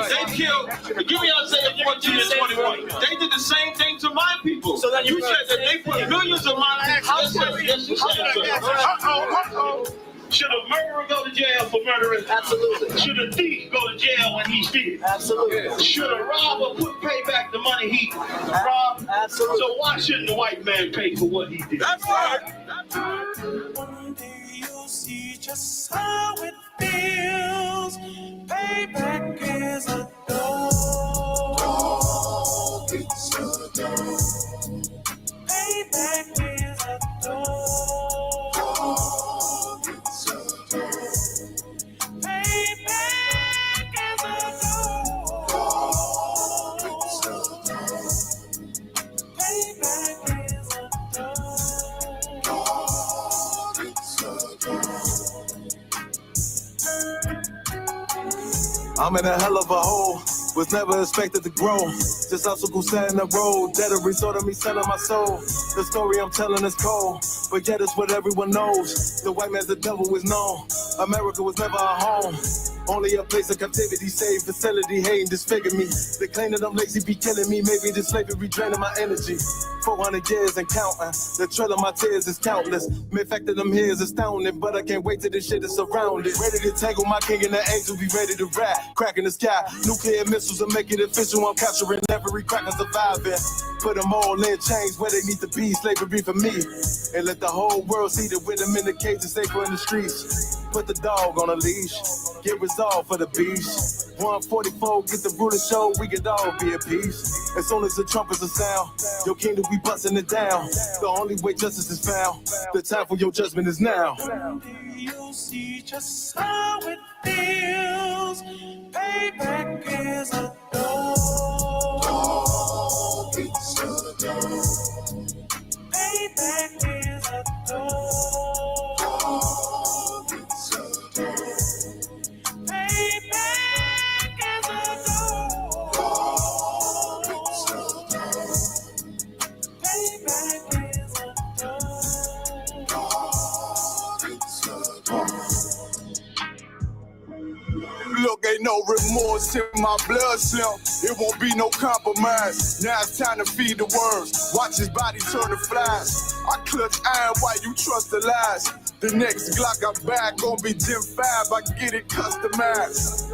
They killed, give me Isaiah 14 and 21. They did the same thing to my people. So then you said that they put millions of my lives. Yes, you said. Should a murderer go to jail for murdering? Absolutely. Should a thief go to jail when he steals? Absolutely. Should a robber pay back the money he robbed? Absolutely. So why shouldn't the white man pay for what he did? That's right. That's right. One day you'll see just how it feels. Payback is a dog. It's a dog. Payback is a dog. It's a dog. Payback is a dog. It's a dog. Payback is a dog. It's a dog. I'm in a hell of a hole. Was never expected to grow. Just obstacle set in the road. That a result of me selling my soul. The story I'm telling is cold, but yet it's what everyone knows. The white man's the devil is known. America was never our home. Only a place of captivity, safe facility, hating, disfigure me. They claim that I'm lazy, be killing me. Maybe the slavery draining my energy. 400 years and counting. The trail of my tears is countless. The fact that I'm here is astounding, but I can't wait till this shit is surrounded. Ready to tangle my king and the angel, be ready to rap. Crack in the sky, nuclear missiles will make it official. I'm capturing every crack and surviving. Put them all in chains where they need to be. Slavery for me. And let the whole world see that with them in the cages, safer in the streets. Put the dog on a leash. Get resolved for the beast. 144, get the ruler show, we could all be at peace. As soon as the trumpets are sound, your kingdom, we busting it down. The only way justice is found, the time for your judgment is now. Someday you'll see just how it feels. Payback is a dog. It's a dog. Payback is a dog. It's a dog. Payback is a dog. It's a dog. Payback is a dog. It's a dog. Look, ain't no remorse in my blood slim. It won't be no compromise. Now it's time to feed the worms. Watch his body turn to flies. I clutch iron while you trust the lies. The next Glock I buy gon' be Gen 5. I get it customized.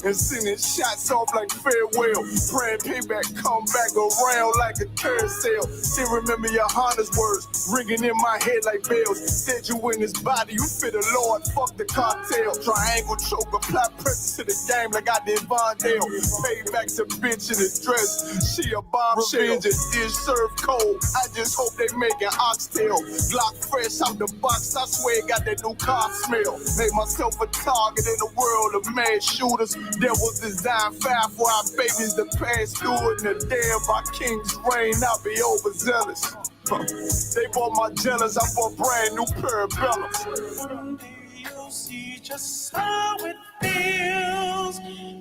And sending shots off like farewell. Praying payback come back around like a carousel. Still remember your Honda's words ringing in my head like bells. Said you in his body, you fit the Lord, fuck the cartel. Triangle choke, apply pressure to the game like I did Vondale. Payback's a bitch in a dress, she a bombshell. Revenge is served cold, I just hope they making oxtail. Glock fresh out the box, I swear it got that new car smell. Made myself a target in the world of mad shooters. There was design 5 for our babies to pass through in the day of our king's reign. I'll be overzealous. They bought my jealous, I bought brand new parabellums. Someday you'll see just how it feels.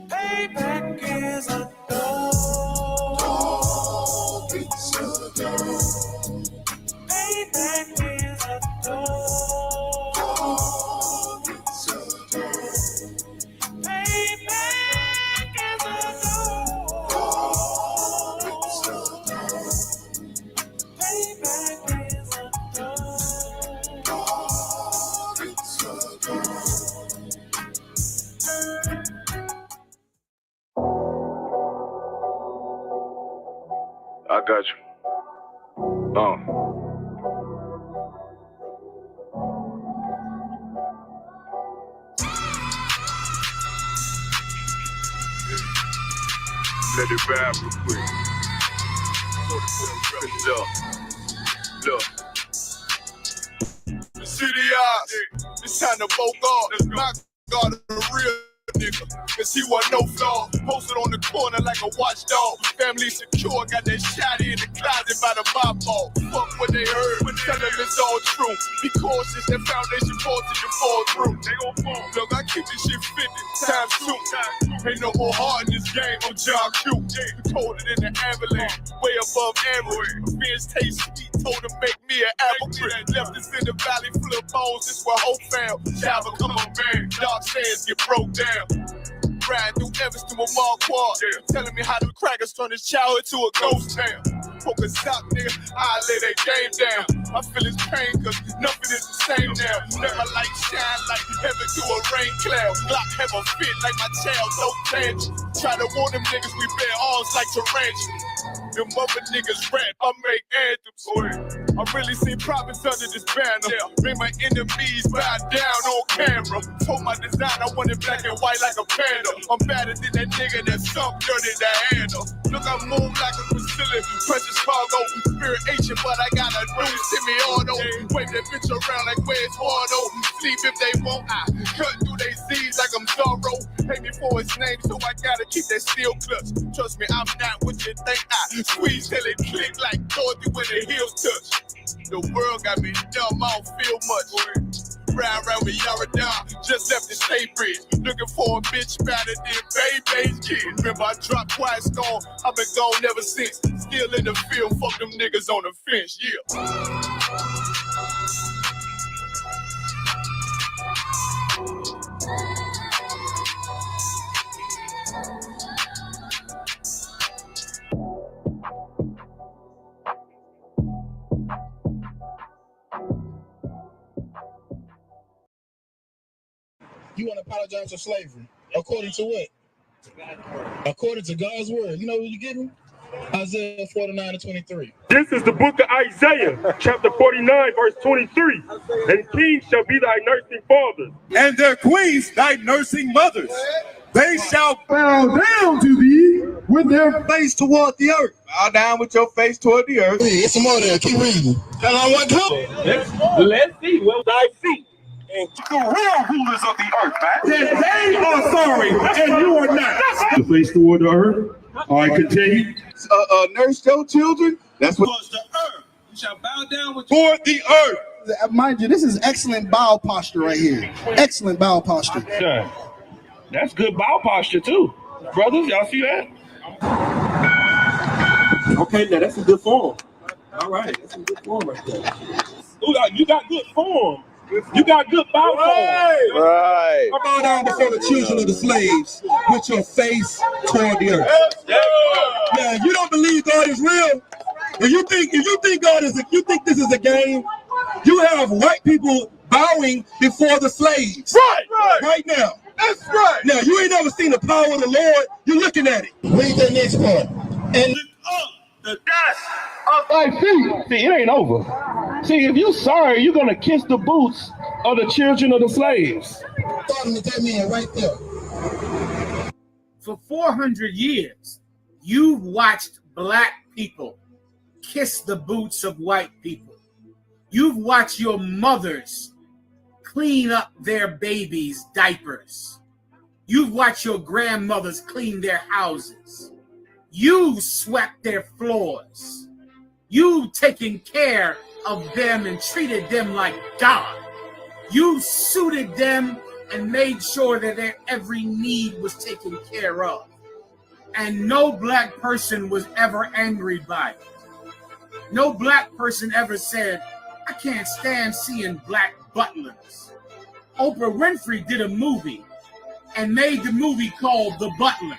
Payback is a dog. It's a dog. Payback is a dog. It's a dog. Payback is a dog. It's a dog. Payback is a dog. It's a dog. I got you. Let it ride real quick. Look. City eyes, it's time to vote God. My God is a real nigga, cause he wasn't no flaw. Posted on the corner like a watchdog. Family secure, got that shotty in the closet by the mob ball. Fuck what they heard, tell them it's all true. Be cautious, that foundation falls till you fall through. They gon' fall. Look, I keep this shit 50 times 2. Ain't no more heart in this game, I'm John Q. You told it in the avalanche, way above average. Ben's taste sweet, told him make me an apple tree. Left us in the valley full of bones, this where hope found. Java, come on, man. Dark sands get broke down. riding through Evanston with Mark Ward. Telling me how the crackers turned his childhood to a ghost town. Focus out, nigga, I lay that game down. I feel his pain, cause nothing is the same now. Let my light shine like heaven through a rain cloud. Glock have a fit like my child, no tangent. Try to warn them niggas, we bear arms like tarantulas. Them other niggas rap, I make anthems. I really seen prophets under this banner. Made my enemies bow down on camera. Told my design I wanted black and white like a panda. I'm better than that nigga that sunk dirty to handle. Look, I move like a Brazilian, precious cargo, spirit ancient, but I got a new semi-auto. Wave that bitch around like where's Wardo. Sleep if they won't, I cut through they Z's like I'm Zorro. Pay me for his name, so I gotta keep that steel clutch. Trust me, I'm not what you think. I squeeze till it click like Dorothy when the heels touch. The world got me dumb, I don't feel much. Ride around with Yara down, just left the state bridge. Looking for a bitch better than Baby's kid. Remember I dropped Quiet Storm, I've been gone ever since. Still in the field, fuck them niggas on the fence, yeah. You want to apologize for slavery. According to what? According to God's word. You know what you're getting? Isaiah 49:23. This is the book of Isaiah, chapter 49, verse 23. And kings shall be thy nursing fathers, and their queens thy nursing mothers. They shall bow down to thee with their face toward the earth. Bow down with your face toward the earth. Hey, it's some more there. Keep reading. Tell on what come. Let's see what thy feet. And the real rulers of the earth, man. That they are sorry and you are not. The face toward the earth. All right, continue. Nurse your children. That's what. Towards the earth. You shall bow down with Toward the earth. Mind you, this is excellent bow posture right here. Excellent bow posture. Yeah. That's good bow posture too. Brothers, y'all see that? Okay, now that's a good form. All right, that's a good form right there. Ooh, you got good form. You got good bow form. Right. I bow down before the children of the slaves with your face toward the earth. Now, you don't believe God is real. If you think God is, you think this is a game, you have white people bowing before the slaves. Right now. That's right. Now, you ain't never seen the power of the Lord. You're looking at it. Read the next part. And lift up the dust of Like, see, it ain't over. See, if you sorry, you're gonna kiss the boots of the children of the slaves. starting with that man right there. For 400 years, you've watched black people kiss the boots of white people. You've watched your mothers clean up their babies' diapers. You've watched your grandmothers clean their houses. You swept their floors. You taken care of them and treated them like God. You suited them and made sure that their every need was taken care of. And no black person was ever angry by it. No black person ever said, I can't stand seeing black butlers. Oprah Winfrey did a movie and made the movie called The Butler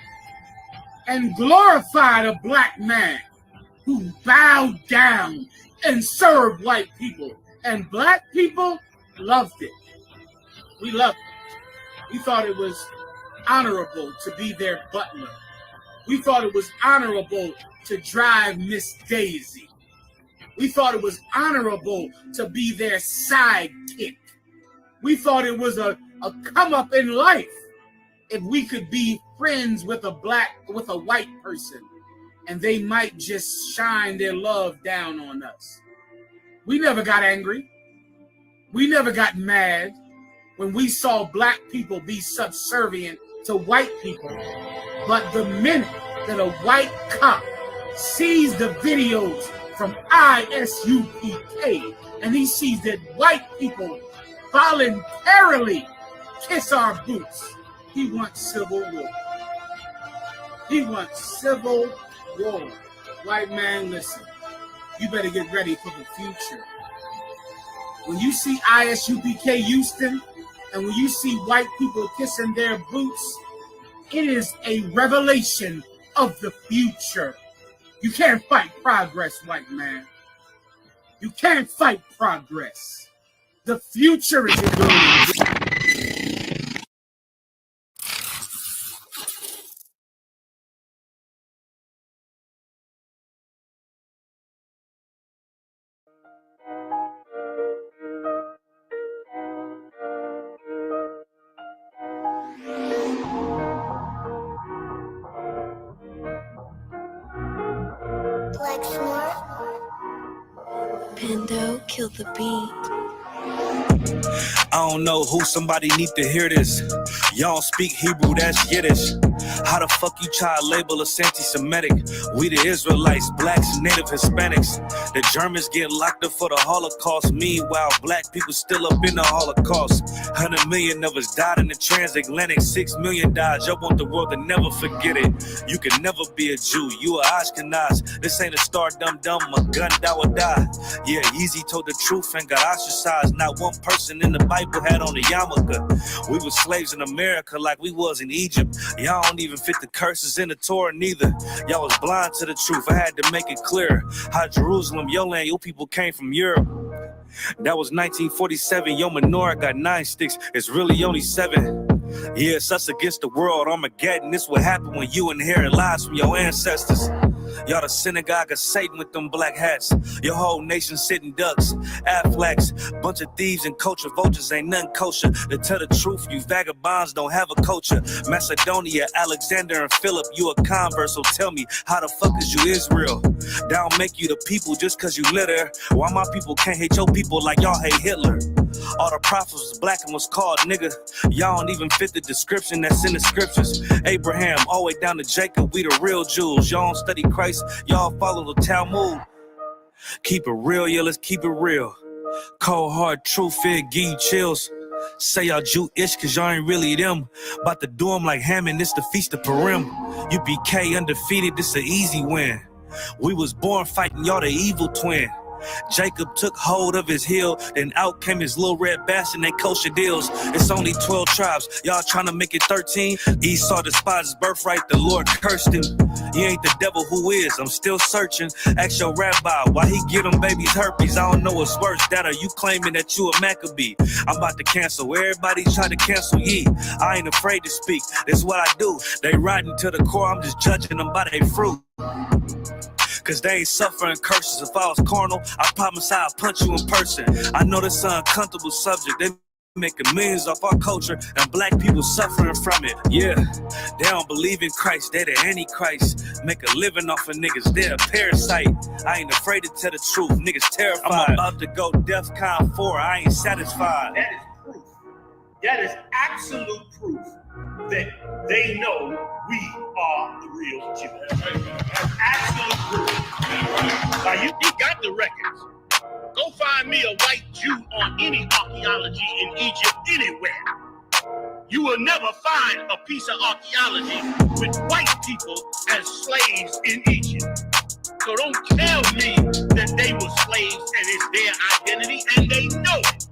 and glorified a black man who bowed down and served white people. And black people loved it. We loved it. We thought it was honorable to be their butler. We thought it was honorable to drive Miss Daisy. We thought it was honorable to be their sidekick. We thought it was a come up in life if we could be friends with a white person and they might just shine their love down on us. We never got angry. We never got mad when we saw black people be subservient to white people. But the minute that a white cop sees the videos from ISUPK and he sees that white people voluntarily kiss our boots, he wants civil war. He wants civil war. White man, listen, you better get ready for the future. When you see ISUPK Houston and when you see white people kissing their boots, It is a revelation of the future. You can't fight progress, white man. You can't fight progress. The future is good. Black Smart. Pando, kill the beat. I don't know who somebody need to hear this. Y'all don't speak Hebrew, that's Yiddish. How the fuck you try to label us anti-Semitic? We the Israelites, blacks, native Hispanics. The Germans get locked up for the Holocaust. Meanwhile, black people still up in the Holocaust. 100 million of us died in the transatlantic. 6 million died. Y'all want the world to never forget it. You can never be a Jew. You a Ashkenaz. This ain't a star dum-dum. A gun die or die. Yeah, Yeezy told the truth and got ostracized. Not one person in the Bible had on a yarmulke. We were slaves in America like we was in Egypt. Y'all don't even fit the curses in the Torah neither. Y'all was blind to the truth. I had to make it clear how Jerusalem, your land, your people came from Europe. That was 1947. Your menorah got 9 sticks. It's really only 7. Yeah, it's us against the world. Armageddon. This what happened when you inherit lies from your ancestors. Y'all the synagogue of Satan with them black hats. Your whole nation sitting ducks, Aflacs, bunch of thieves and culture vultures ain't nothing kosher. To tell the truth, you vagabonds don't have a culture. Macedonia, Alexander and Philip, you a convert, so tell me, how the fuck is you Israel? That don't make you the people just cause you live there. Why my people can't hate your people like y'all hate Hitler? All the prophets was black and was called nigga. Y'all don't even fit the description that's in the scriptures. Abraham, all the way down to Jacob, we the real Jews. Y'all don't study Christ, y'all follow the Talmud. Keep it real, yeah, let's keep it real. Cold hard truth, it give you chills. Say y'all Jewish cause y'all ain't really them. About to do them like Hammond, this the Feast of Purim. UPK undefeated, this an easy win. We was born fighting y'all the evil twin. Jacob took hold of his heel, then out came his little red bastard and kosher deals. It's only 12 tribes, y'all trying to make it 13. Esau despised his birthright, the Lord cursed him. He ain't the devil who is, I'm still searching. Ask your rabbi why he give them babies herpes. I don't know what's worse, that or you claiming that you a Maccabee. I'm about to cancel, everybody try to cancel ye. I ain't afraid to speak, that's what I do. They riding to the core, I'm just judging them by their fruit. Cause they ain't suffering curses. If I was carnal, I promise I'll punch you in person. I know this is an uncomfortable subject. They making millions off our culture and black people suffering from it. Yeah, they don't believe in Christ. They the Antichrist. Make a living off of niggas. They're a parasite. I ain't afraid to tell the truth. Niggas terrified. I'm about to go DEFCON 4. I ain't satisfied. That is proof. That is absolute proof that they know we are the real Jews. That's absolute proof. Now you got the records. Go find me a white Jew on any archaeology in Egypt anywhere. You will never find a piece of archaeology with white people as slaves in Egypt. So don't tell me that they were slaves and it's their identity, and they know it.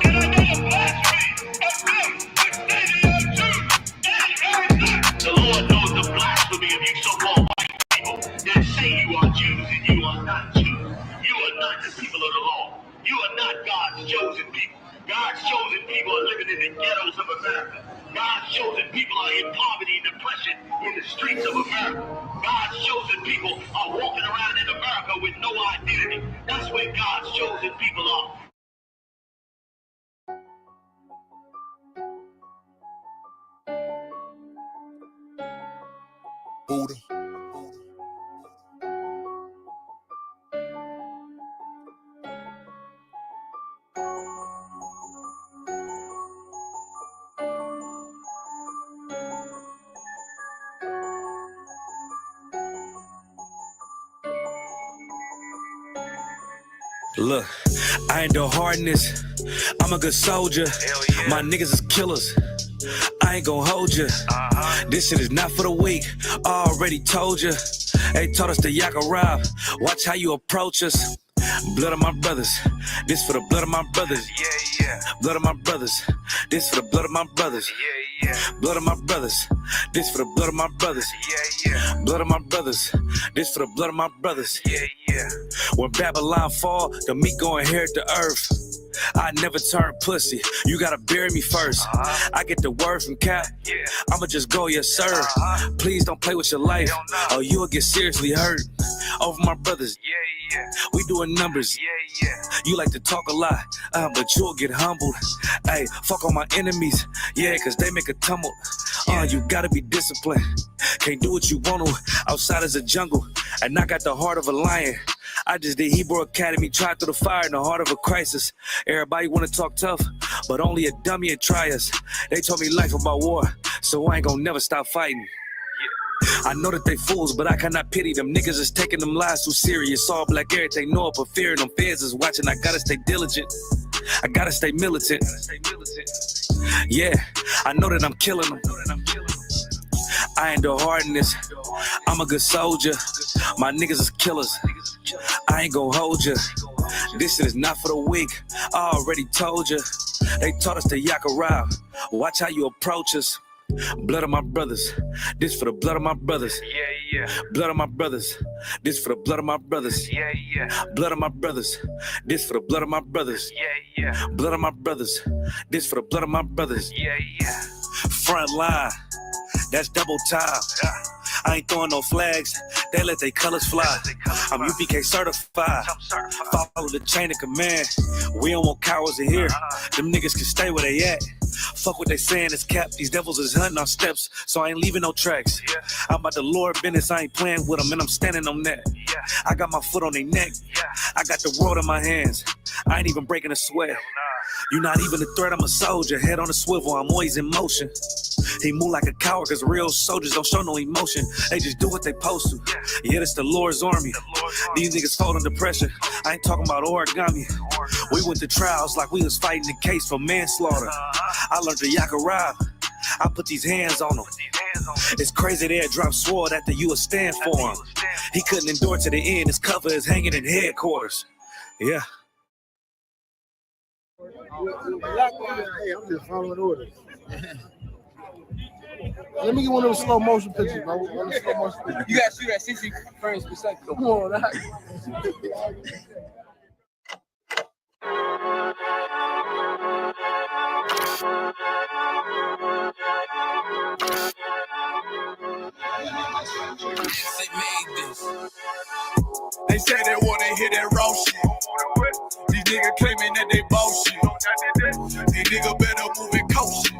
And I know the blasphemy of them, which they are Jews. The Lord knows the blasphemy of you so-called white people that say you are Jews and you are not Jews. You are not the people of the law. You are not God's chosen people. God's chosen people are living in the ghettos of America. God's chosen people are in poverty and depression in the streets of America. God's chosen people are walking around in America with no identity. That's where God's chosen people are. Buddha. Look, I ain't the hardness. I'm a good soldier. Yeah. My niggas is killers. I ain't gon' hold you. This shit is not for the weak. I already told you. They taught us to yak a rob. Watch how you approach us. Blood of my brothers. This for the blood of my brothers. Yeah. Blood of my brothers. This for the blood of my brothers. Blood of my brothers, this for the blood of my brothers. Blood of my brothers, this for the blood of my brothers. When Babylon fall, the meat gon' inherit the earth. I never turn pussy, you gotta bury me first. I get the word from Cap, I'ma just go, yes sir. Please don't play with your life, or you'll get seriously hurt. Over my brothers, we doing numbers. You like to talk a lot, but you'll get humbled. Hey, fuck all my enemies, cause they make a tumble. You gotta be disciplined, can't do what you want to. Outside is a jungle, and I got the heart of a lion. I just did Hebrew Academy, tried through the fire in the heart of a crisis. Everybody wanna talk tough, but only a dummy and try us. They told me life about war, so I ain't gonna never stop fighting. I know that they fools, but I cannot pity them. Niggas is taking them lies too serious. All black everything, know it, but fearing them. Feds is watching, I gotta stay diligent. I gotta stay militant. Yeah, I know that I'm killing them. I ain't the hardness, I'm a good soldier. My niggas is killers, I ain't gon' hold ya. This shit is not for the weak, I already told ya. They taught us to yak around, watch how you approach us. Blood of my brothers, this for the blood of my brothers. Blood of my brothers, this for the blood of my brothers. Blood of my brothers, this for the blood of my brothers. Blood of my brothers, this for the blood of my brothers. Front line, that's double time. I ain't throwing no flags, they let their colors fly. I'm UPK certified, follow the chain of command. We don't want cowards in here, them niggas can stay where they at. Fuck what they saying, it's cap, these devils is hunting our steps, so I ain't leaving no tracks. I'm about the Lord business, I ain't playing with them, and I'm standing on that. I got my foot on their neck, I got the world in my hands, I ain't even breaking a sweat. You not even a threat, I'm a soldier, head on a swivel, I'm always in motion. He move like a coward, cause real soldiers don't show no emotion. They just do what they supposed to. Yeah, it's the Lord's army. These niggas fold under pressure. I ain't talking about origami. We went to trials like we was fighting the case for manslaughter. I learned to yak around. I put these hands on them. It's crazy they drop sword after you would stand for him. He couldn't endure to the end. His cover is hanging in headquarters. Yeah. Hey, I'm just following orders. Let me get one of those slow motion pictures, bro. One of the slow motion pictures. You gotta shoot at 60 frames per second. Come on, that. They say they wanna hear that raw shit. These niggas claiming that they bullshit. These niggas better move it cautious.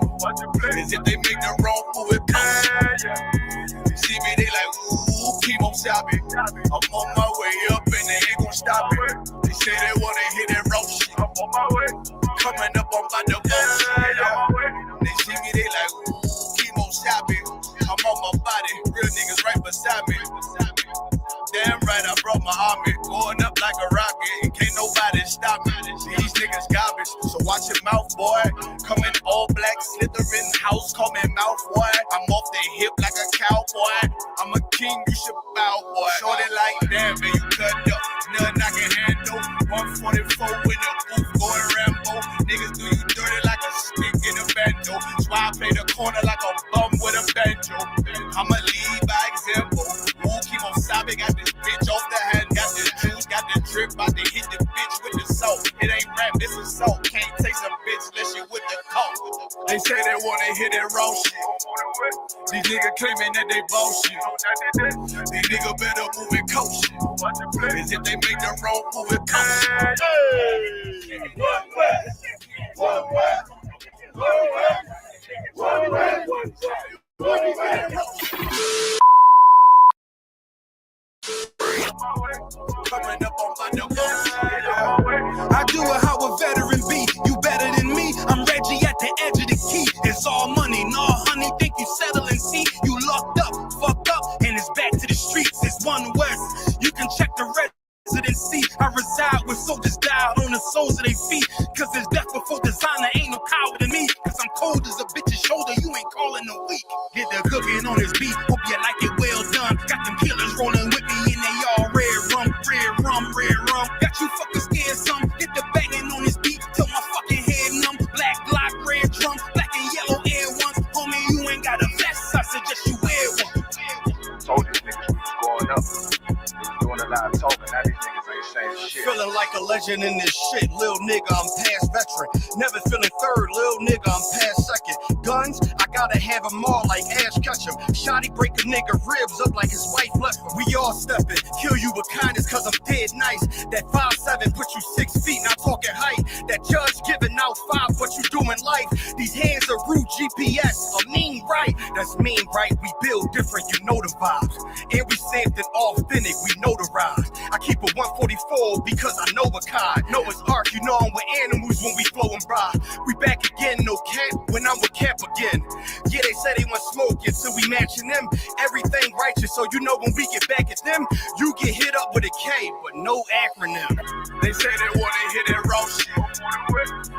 As if they make the wrong move it cautious. See me, they like, ooh, keep on stopping. I'm on my way up and they ain't gon' stop it. They say they wanna hear that raw shit. I'm on my way. Coming up on my bullshit. They see me, they like, ooh, keep on stopping. I'm on my body, real niggas right beside me. Damn right, I brought my army, going up like a rocket. Can't nobody stop me. These niggas garbage, so watch your mouth, boy. Coming all black, slithering house, call me mouth, boy. I'm off the hip like a cowboy. I'm a king, you should bow, boy. Shorty like that, man, you cut up. Nothing I can handle. 144 in the booth, going Rambo. Niggas do you dirty like a stick in a bando. So I play the corner like a bum with a banjo. I'ma lead by example. Who keep on sobbing, got this bitch off the hand, got this juice, got the drip, about to hit the bitch with the salt. It ain't rap, this is salt. Can't taste a bitch unless you with the coke. They say they wanna hear that raw shit. These niggas claiming that they bullshit. These niggas better move it cautious. As if they make the wrong move it cautious. Hey. One way. One way. One way. One way. One way. I do it how a veteran be. You better than me. I'm Reggie at the edge of the key. It's all money, no honey. Think you settle and see. You locked up, fucked up, and it's back to the streets. It's one west. You can check the residency. I reside with soldiers died on the soles of their feet. Cause there's death before designer. Ain't no coward in me. Cause I'm cold as a bitch's shoulder. You ain't calling a week. Get the cooking on this beat. Hope you like it well done. Got them killers rolling with me and they all red rum, red rum, red rum. Got you fucking scared some. Get the banging on this beat till my fucking head numb. Black block, red drum, black and yellow air ones. Homie, legend in this shit, lil nigga, I'm past veteran. Never feeling third, lil nigga, I'm past second. Guns, I gotta have them all like Ash Ketchum. Shotty break a nigga ribs up like his wife left him. We all stepping, kill you with kindness cause I'm dead nice. That 5'7" put you 6 feet, not talking height. That judge giving out 5, what you doing life. These hands are root GPS, a mean right. That's mean right, we build different, you know the vibes. And we stamped it authentic, we notarized. I keep a 144 because I know a kind. Noah's Ark, you know I'm with animals when we flowing by. We back again, no cap, when I'm with Cap again. Yeah, they said they want smoking, so we matching them. Everything righteous, so you know when we get back at them, you get hit up with a K, but no acronym. They say they wanna hear that raw shit.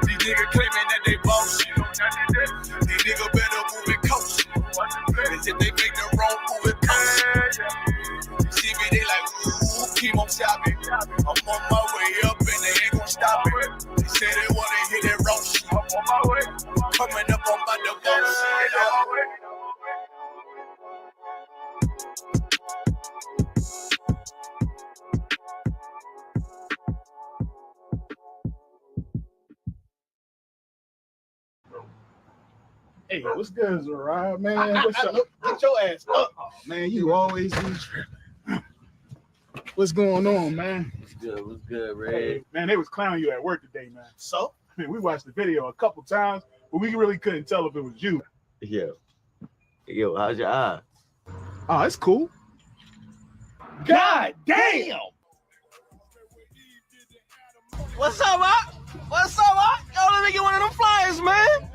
These niggas claiming that they bullshit. These niggas better move and coach. Cause if they make the wrong move and coach. See me, they like, ooh, keep on chopping. I'm on my way up and they ain't gon' stop it. They say they wanna hear that raw shit. I'm on my way. Coming up on my divorce. Hey, what's good, Zariah, man? What's up? Get your ass up. Oh, man, you always be tripping. What's going on, man? What's good, Red? Hey, man, they was clowning you at work today, man. So? I mean, we watched the video a couple times, but we really couldn't tell if it was you. Yo, how's your eye? Oh, it's cool. God damn! What's up, Op? What's up, Op? Yo, let me get one of them flyers, man.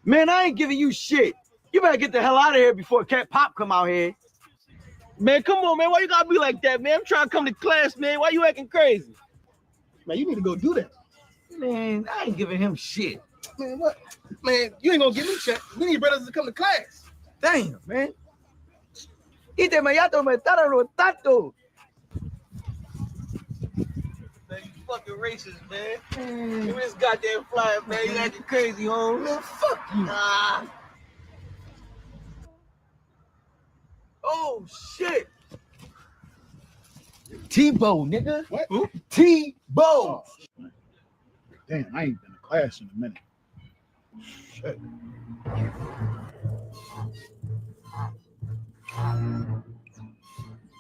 Man, I ain't giving you shit. You better get the hell out of here before Cat Pop come out here. Man, come on, man. Why you gotta be like that, man? I'm trying to come to class, man. Why you acting crazy? Man, you need to go do that. Man, I ain't giving him shit. Man, what? Man, you ain't gonna give me shit. We need brothers to come to class. Damn, man. Ite me yato me tararo tato. Man, you fucking racist, man. Give me this goddamn flyer, man. You acting crazy, home. Man, fuck you. Oh, shit. Tebow, nigga. What? Who? Tebow. Oh, damn, I ain't been to class in a minute. Shit.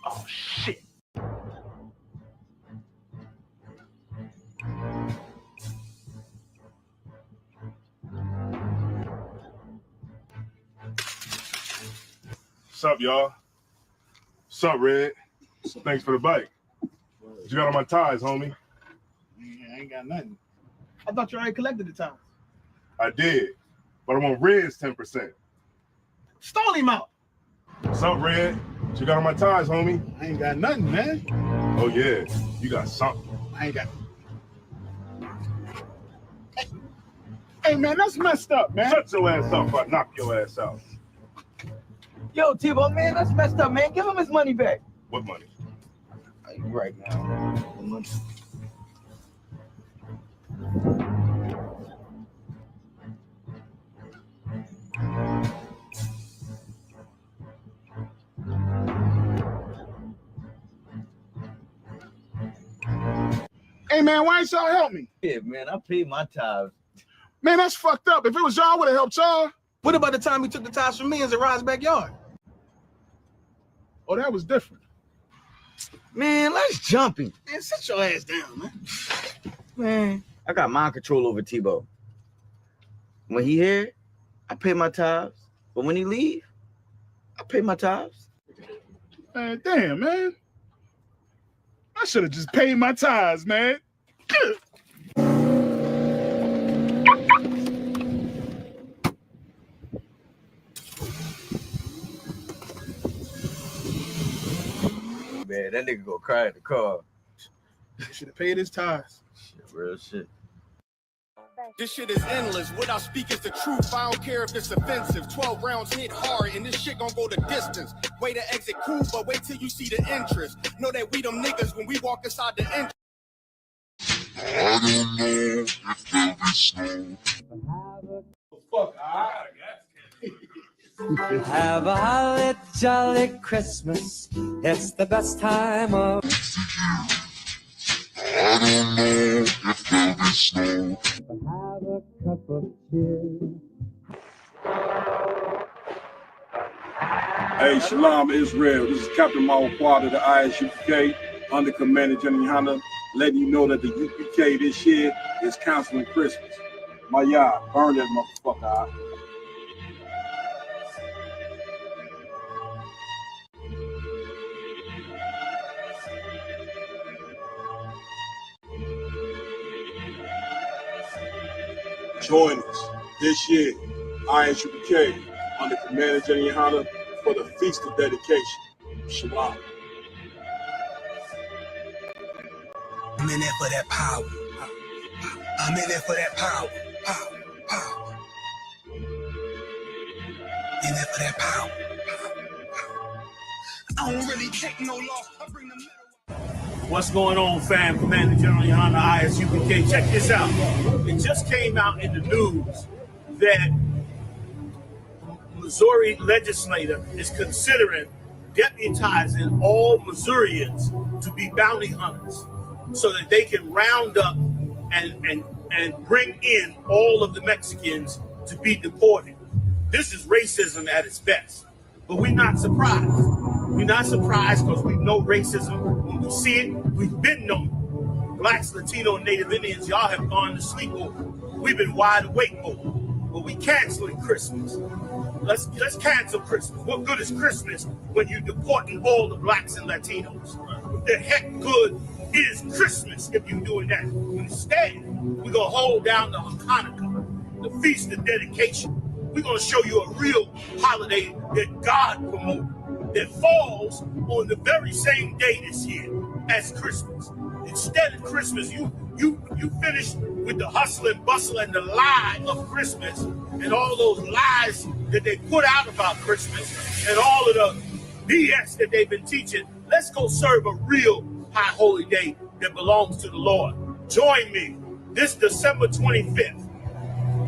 Oh, shit. What's up, y'all? What's up, Red? Thanks for the bike. What you got on my ties, homie? Yeah, I ain't got nothing. I thought you already collected the time. I did, but I'm on Red's 10%. Stole him out. What's up, Red? What you got on my ties, homie? I ain't got nothing, man. Oh, yeah. You got something. I ain't got. Hey, man, that's messed up, man. Shut your ass up or I knock your ass out. Yo, Tebow, man, that's messed up, man. Give him his money back. What money? Right now. Hey, man, why ain't y'all help me? Yeah, man, I paid my tithes. Man, that's fucked up. If it was y'all, I would have helped y'all. What about the time he took the ties from me in Zariah's backyard? Oh, that was different. Man, let's jump him. Man, sit your ass down, man. Man, I got mind control over Tebow. When he here, I pay my tithes. But when he leave, I pay my tithes. Man, damn, man. I should have just paid my tithes, man. Man, that nigga gonna cry in the car. Should have paid his tithes. Shit, real shit. This shit is endless. What I speak is the truth. I don't care if it's offensive. 12 rounds hit hard, and this shit gon' go the distance. Way to exit cool, but wait till you see the interest. Know that we them niggas when we walk inside the entrance. I don't know if there'll be snow. Fuck, Have a holly jolly Christmas. It's the best time of. I don't know Hey, Shalom Israel. This is Captain Mawquad of the ISUPK, under Commander General Hunter, letting you know that the UPK this year is canceling Christmas. My yard, burn that motherfucker out. Join us this year, ISUPK, under Commander General Hunter, for the Feast of Dedication. Shalom. I'm in there for that power. I'm in there for that power. Power. In there for that power. I don't really take no loss. I bring the metal. What's going on, fam? Commander General Yohana ISUPK. Check this out. It just came out in the news that Missouri legislator is considering deputizing all Missourians to be bounty hunters so that they can round up and bring in all of the Mexicans to be deported. This is racism at its best. But we're not surprised. We're not surprised because we know racism. When we see it, we've been known. Blacks, Latino, and Native Indians, y'all have gone to sleep over. We've been wide awake over. But we canceling Christmas. Let's cancel Christmas. What good is Christmas when you're deporting all the blacks and Latinos? What the heck good is Christmas if you're doing that? Instead, we're going to hold down the Hanukkah, the Feast of Dedication. We're going to show you a real holiday that God promoted, that falls on the very same day this year as Christmas. Instead of Christmas, you finish with the hustle and bustle and the lie of Christmas and all those lies that they put out about Christmas and all of the BS that they've been teaching. Let's go serve a real high holy day that belongs to the Lord. Join me this December 25th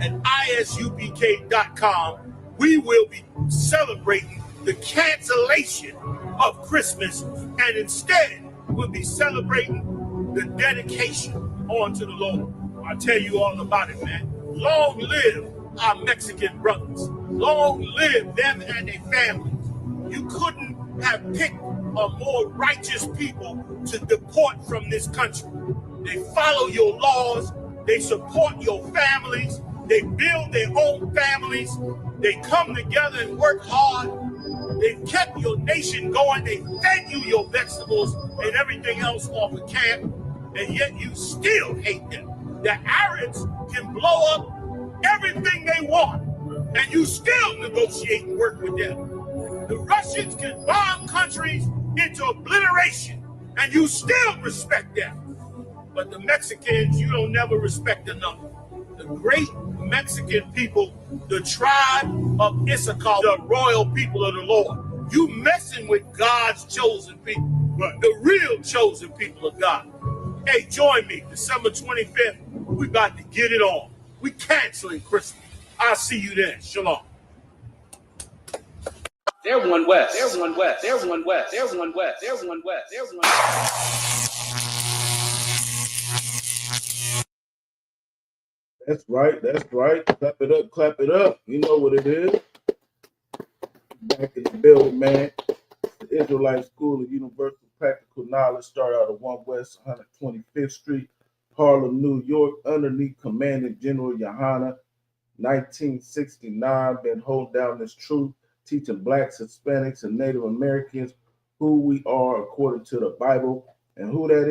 at isupk.com. We will be celebrating the cancellation of Christmas, and instead we'll be celebrating the dedication onto the Lord. I'll tell you all about it, man. Long live our Mexican brothers. Long live them and their families. You couldn't have picked a more righteous people to deport from this country. They follow your laws. They support your families. They build their own families. They come together and work hard. They've kept your nation going. They fed you your vegetables and everything else off of camp, and yet you still hate them. The Arabs can blow up everything they want, and you still negotiate and work with them. The Russians can bomb countries into obliteration, and you still respect them. But the Mexicans, you don't never respect enough. The great Mexican people, the tribe of Issachar, the royal people of the Lord. You messing with God's chosen people, the real chosen people of God. Hey, join me December 25th. We about to get it on. We canceling Christmas. I'll see you then. Shalom. They're one west. They're one west. They're one west. They're one west. They're one west. They're one west. That's right. That's right. Clap it up. Clap it up. You know what it is. Back in the building, man. The Israelite School of Universal Practical Knowledge started out of 1 West 125th Street, Harlem, New York, underneath Commander General Yohana, 1969. Been holding down this truth, teaching blacks, Hispanics, and Native Americans who we are according to the Bible. And who that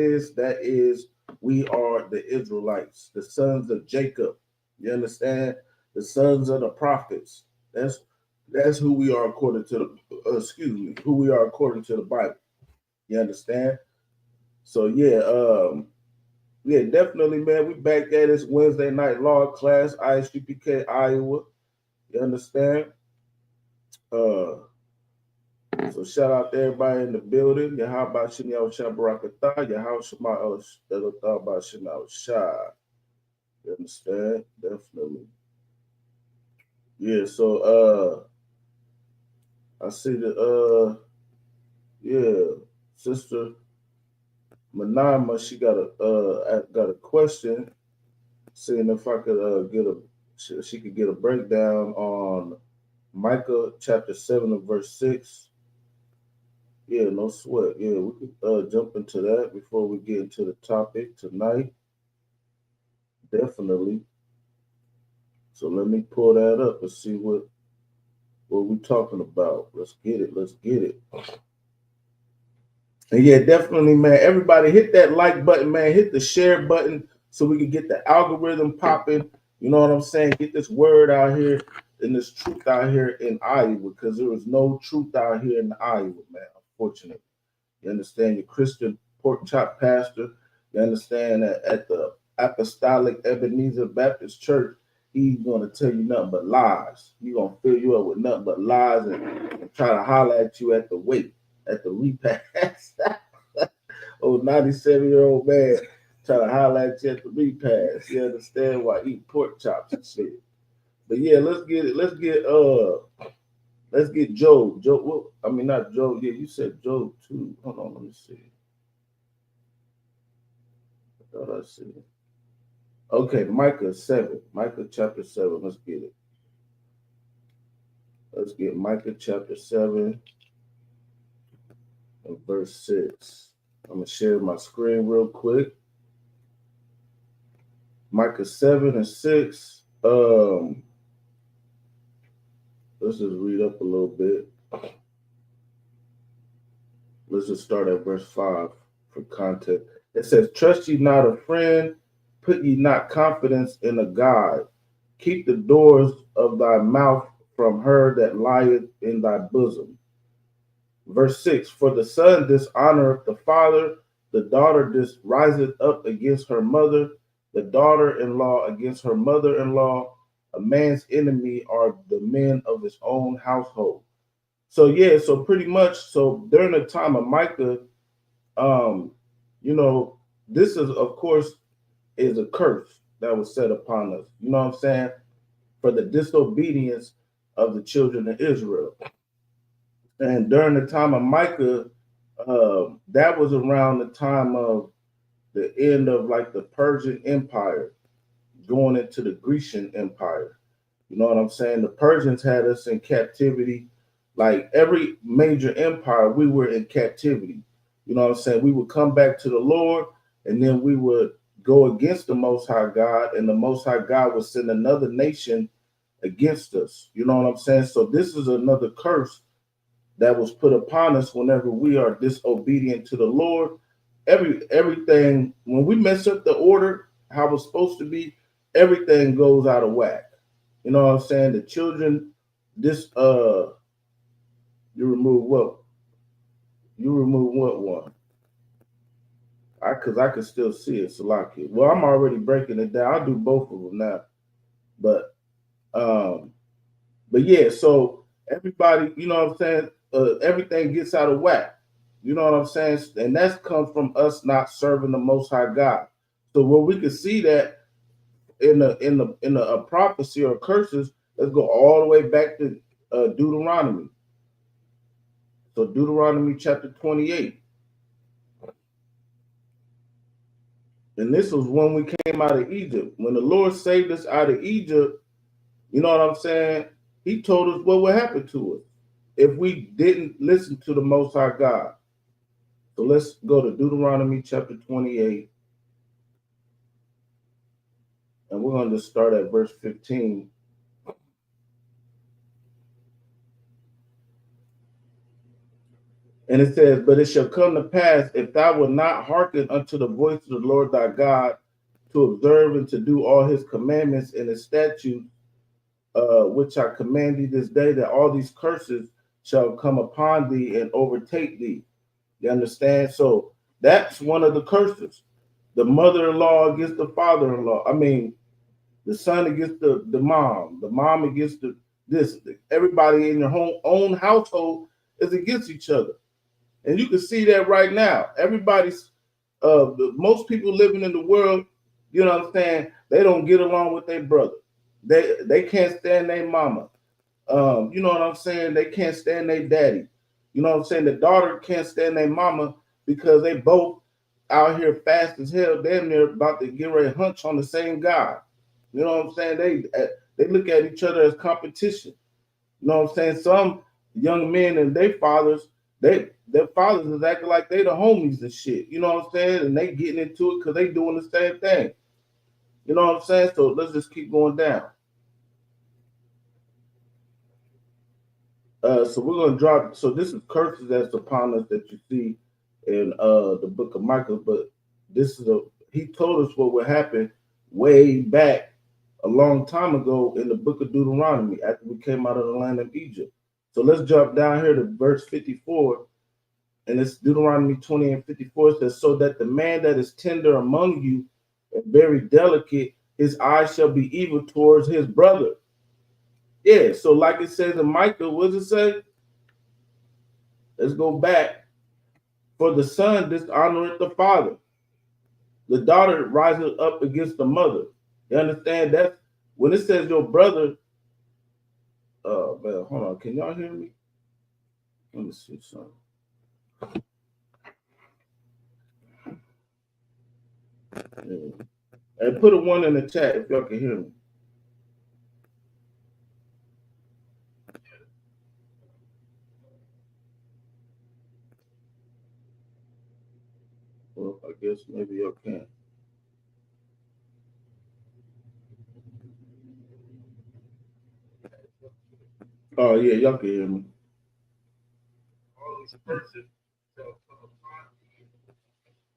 is we are the Israelites, the sons of Jacob. You understand? The sons of the prophets. That's who we are according to the who we are according to the Bible. You understand? So yeah, definitely, man. We back at this Wednesday night law class, ISUPK Iowa. You understand? So shout out to everybody in the building. Yahaba Shinyao Shabarakata, Yahao Shema Elataba Shinao Shah. You understand? Definitely. Yeah, so I see the Sister Manama, she got a question. seeing if I could she could get a breakdown on Micah chapter 7 and verse 6. Yeah, no sweat. Yeah, we could jump into that before we get into the topic tonight. Definitely. So let me pull that up and see what we're talking about. Let's get it. Let's get it. And yeah, definitely, man. Everybody hit that like button, man. Hit the share button so we can get the algorithm popping. You know what I'm saying? Get this word out here and this truth out here in Iowa, because there is no truth out here in Iowa, man. Unfortunately. You understand? Your Christian pork chop pastor. You understand that at the Apostolic Ebenezer Baptist Church, he's going to tell you nothing but lies. He's going to fill you up with nothing but lies and try to holler at you at the wait, at the repast. Old 97-year-old man trying to holler at you at the repast. You understand? Why eat pork chops and shit. But yeah, let's get it. Let's get Job. Job, well, I mean, not Job. Yeah, you said Job too. Hold on, let me see. I thought I see it. Okay, Micah 7. Micah chapter 7. Let's get it. Let's get Micah chapter 7 and verse 6. I'm going to share my screen real quick. Micah 7 and 6. Let's just read up a little bit. Let's just start at verse 5 for context. It says, trust ye not a friend, put ye not confidence in a God. Keep the doors of thy mouth from her that lieth in thy bosom. Verse 6, for the son dishonoreth the father, the daughter riseth up against her mother, the daughter-in-law against her mother-in-law. A man's enemy are the men of his own household. So yeah, so pretty much, so during the time of Micah, you know, this is, of course, is a curse that was set upon us. You know what I'm saying? For the disobedience of the children of Israel. And during the time of Micah, that was around the time of the end of like the Persian Empire, going into the Grecian Empire. You know what I'm saying? The Persians had us in captivity. Like every major empire, we were in captivity. You know what I'm saying? We would come back to the Lord, and then we would go against the Most High God, and the Most High God would send another nation against us. You know what I'm saying? So this is another curse that was put upon us whenever we are disobedient to the Lord. Everything, when we mess up the order, how it's supposed to be, everything goes out of whack. You know what I'm saying? The children, you remove what? You remove what one? Because I can still see it, Salaki. Well, I'm already breaking it down. I'll do both of them now. But yeah, so everybody, you know what I'm saying? Everything gets out of whack. You know what I'm saying? And that's come from us not serving the Most High God. So where we can see that in a prophecy or curses, let's go all the way back to Deuteronomy. So Deuteronomy chapter 28. And this was when we came out of Egypt. When the Lord saved us out of Egypt, you know what I'm saying? He told us what would happen to us if we didn't listen to the Most High God. So let's go to Deuteronomy chapter 28. And we're going to start at verse 15. And it says, but it shall come to pass, if thou wilt not hearken unto the voice of the Lord thy God, to observe and to do all his commandments and his statutes, which I command thee this day, that all these curses shall come upon thee and overtake thee. You understand? So that's one of the curses. The mother-in-law against the father-in-law. I mean, the son against the mom against this. Everybody in your own household is against each other. And you can see that right now. Everybody's, most people living in the world, you know what I'm saying, they don't get along with their brother. They can't stand their mama. You know what I'm saying? They can't stand their daddy. You know what I'm saying? The daughter can't stand their mama because they both out here fast as hell. Damn near about to get ready to hunch on the same guy. You know what I'm saying? They look at each other as competition. You know what I'm saying? Some young men and their fathers is acting like they the homies and shit. You know what I'm saying? And they getting into it because they doing the same thing. You know what I'm saying? So let's just keep going down. So we're gonna drop. So this is curses that's upon us that you see in the book of Micah. But this is he told us what would happen way back a long time ago in the book of Deuteronomy after we came out of the land of Egypt. So let's drop down here to verse 54. And it's Deuteronomy 20 and 54. It says, so that the man that is tender among you and very delicate, his eyes shall be evil towards his brother. Yeah, so like it says in Micah, what does it say? Let's go back. For the son dishonoreth the father. The daughter rises up against the mother. You understand? That's when it says your brother. Man, hold on. Can y'all hear me? Let me see something. Yeah. And put a 1 in the chat if y'all can hear me. Well, I guess maybe y'all can. Oh yeah, y'all can hear me.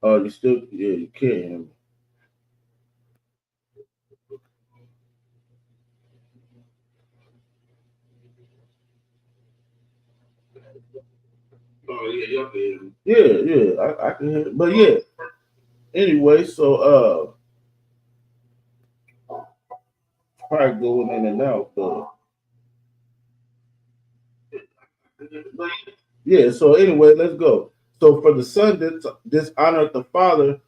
Oh, you still, yeah, you can't hear me. Oh yeah, y'all can hear me. Yeah, I can hear it. But yeah. Anyway, so probably going in and out, but yeah, so anyway, let's go. So for the son that dishonored the father,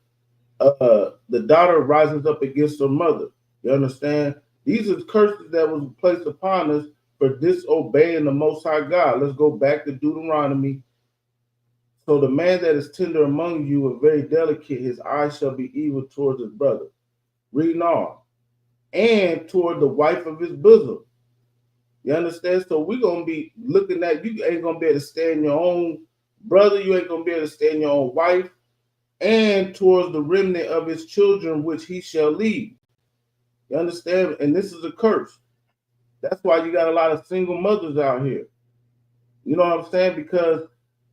the daughter rises up against her mother. You understand? These are curses that was placed upon us for disobeying the Most High God. Let's go back to Deuteronomy. So the man that is tender among you and very delicate, his eyes shall be evil towards his brother. Reading on. And toward the wife of his bosom. You understand? So we're going to be looking at, you ain't going to be able to stand your own brother. You ain't going to be able to stand your own wife. And towards the remnant of his children, which he shall lead. You understand? And this is a curse. That's why you got a lot of single mothers out here. You know what I'm saying? Because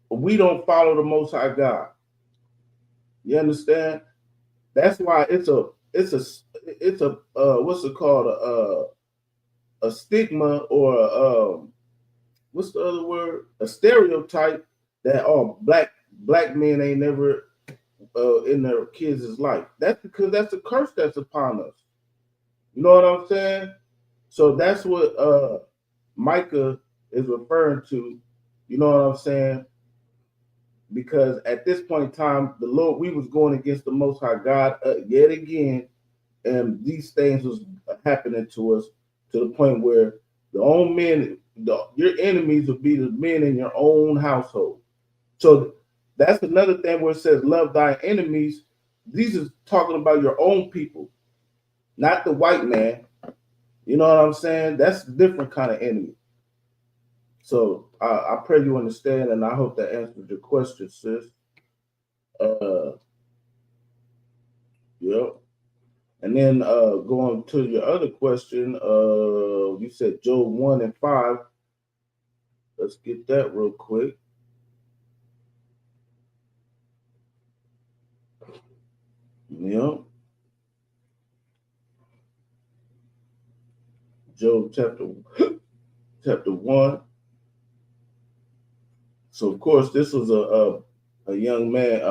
we don't follow the Most High God. You understand? That's why it's a what's it called? A stigma or what's the other word? A stereotype that black men ain't never in their kids' life. That's because that's a curse that's upon us. You know what I'm saying? So that's what Micah is referring to. You know what I'm saying? Because at this point in time, the Lord, we was going against the Most High God yet again, and these things was happening to us to the point where the own men, your enemies will be the men in your own household. So that's another thing where it says, love thy enemies. These is talking about your own people, not the white man. You know what I'm saying? That's a different kind of enemy. So I pray you understand, and I hope that answered your question, sis. Yep. And then going to your other question, you said Job 1 and 5. Let's get that real quick. Yep. Job chapter 1. So of course this was a young man.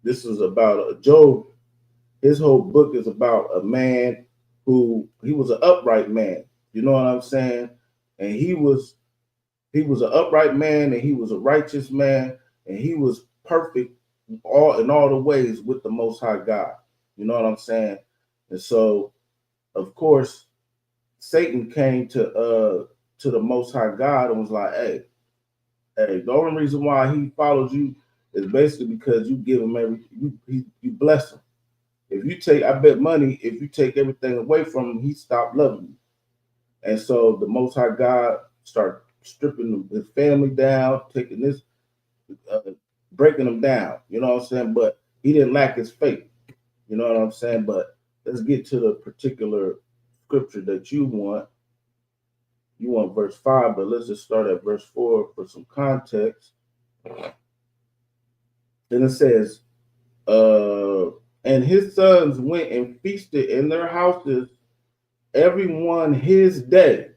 This is about Job. His whole book is about a man who he was an upright man. You know what I'm saying? And he was an upright man, and he was a righteous man, and he was perfect in all the ways with the Most High God. You know what I'm saying? And so, of course, Satan came to the Most High God and was like, hey, the only reason why he follows you is basically because you give him everything, you bless him. If you take, I bet money, if you take everything away from him, he stopped loving you. And so the Most High God started stripping his family down, taking this, breaking them down. You know what I'm saying? But he didn't lack his faith. You know what I'm saying? But let's get to the particular scripture that you want. You want verse 5, but let's just start at verse 4 for some context. Then it says, and his sons went and feasted in their houses, every one his day,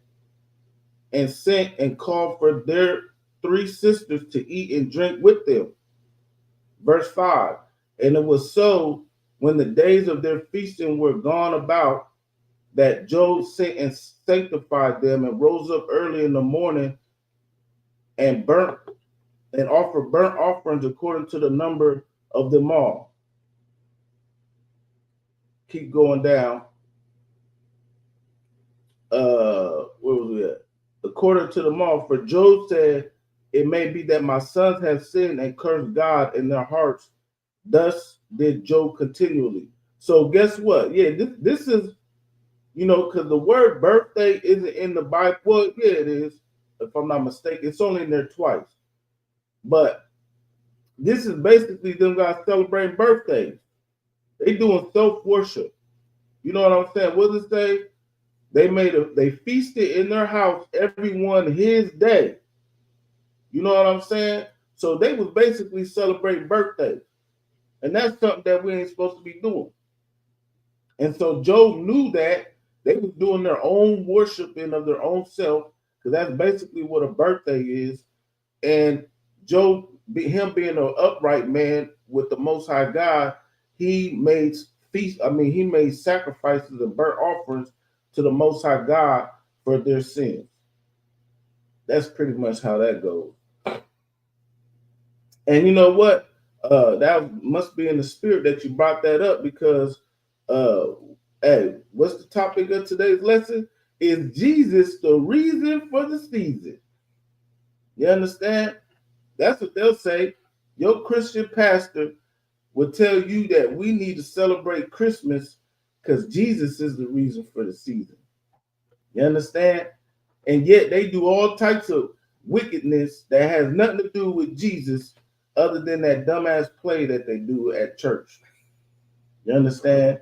and sent and called for their 3 sisters to eat and drink with them. Verse 5, and it was so when the days of their feasting were gone about, that Job sent and sanctified them and rose up early in the morning and offered burnt offerings according to the number of them all. Keep going down. Where was we at? According to them all, for Job said, it may be that my sons have sinned and cursed God in their hearts. Thus did Job continually. So guess what? Yeah, this is, you know, because the word birthday isn't in the Bible. Well, yeah, it is, if I'm not mistaken. It's only in there twice. But this is basically them guys celebrating birthdays. They doing self-worship. You know what I'm saying? What does it say? They feasted in their house, everyone his day. You know what I'm saying? So they was basically celebrating birthdays. And that's something that we ain't supposed to be doing. And so Job knew that they was doing their own worshiping of their own self, because that's basically what a birthday is. And Job, him being an upright man with the Most High God, he made sacrifices and burnt offerings to the Most High God for their sins. That's pretty much how that goes. And you know what? That must be in the spirit that you brought that up, because hey, what's the topic of today's lesson? Is Jesus the reason for the season? You understand? That's what they'll say. Your Christian pastor will tell you that we need to celebrate Christmas because Jesus is the reason for the season. You understand? And yet they do all types of wickedness that has nothing to do with Jesus other than that dumbass play that they do at church. You understand?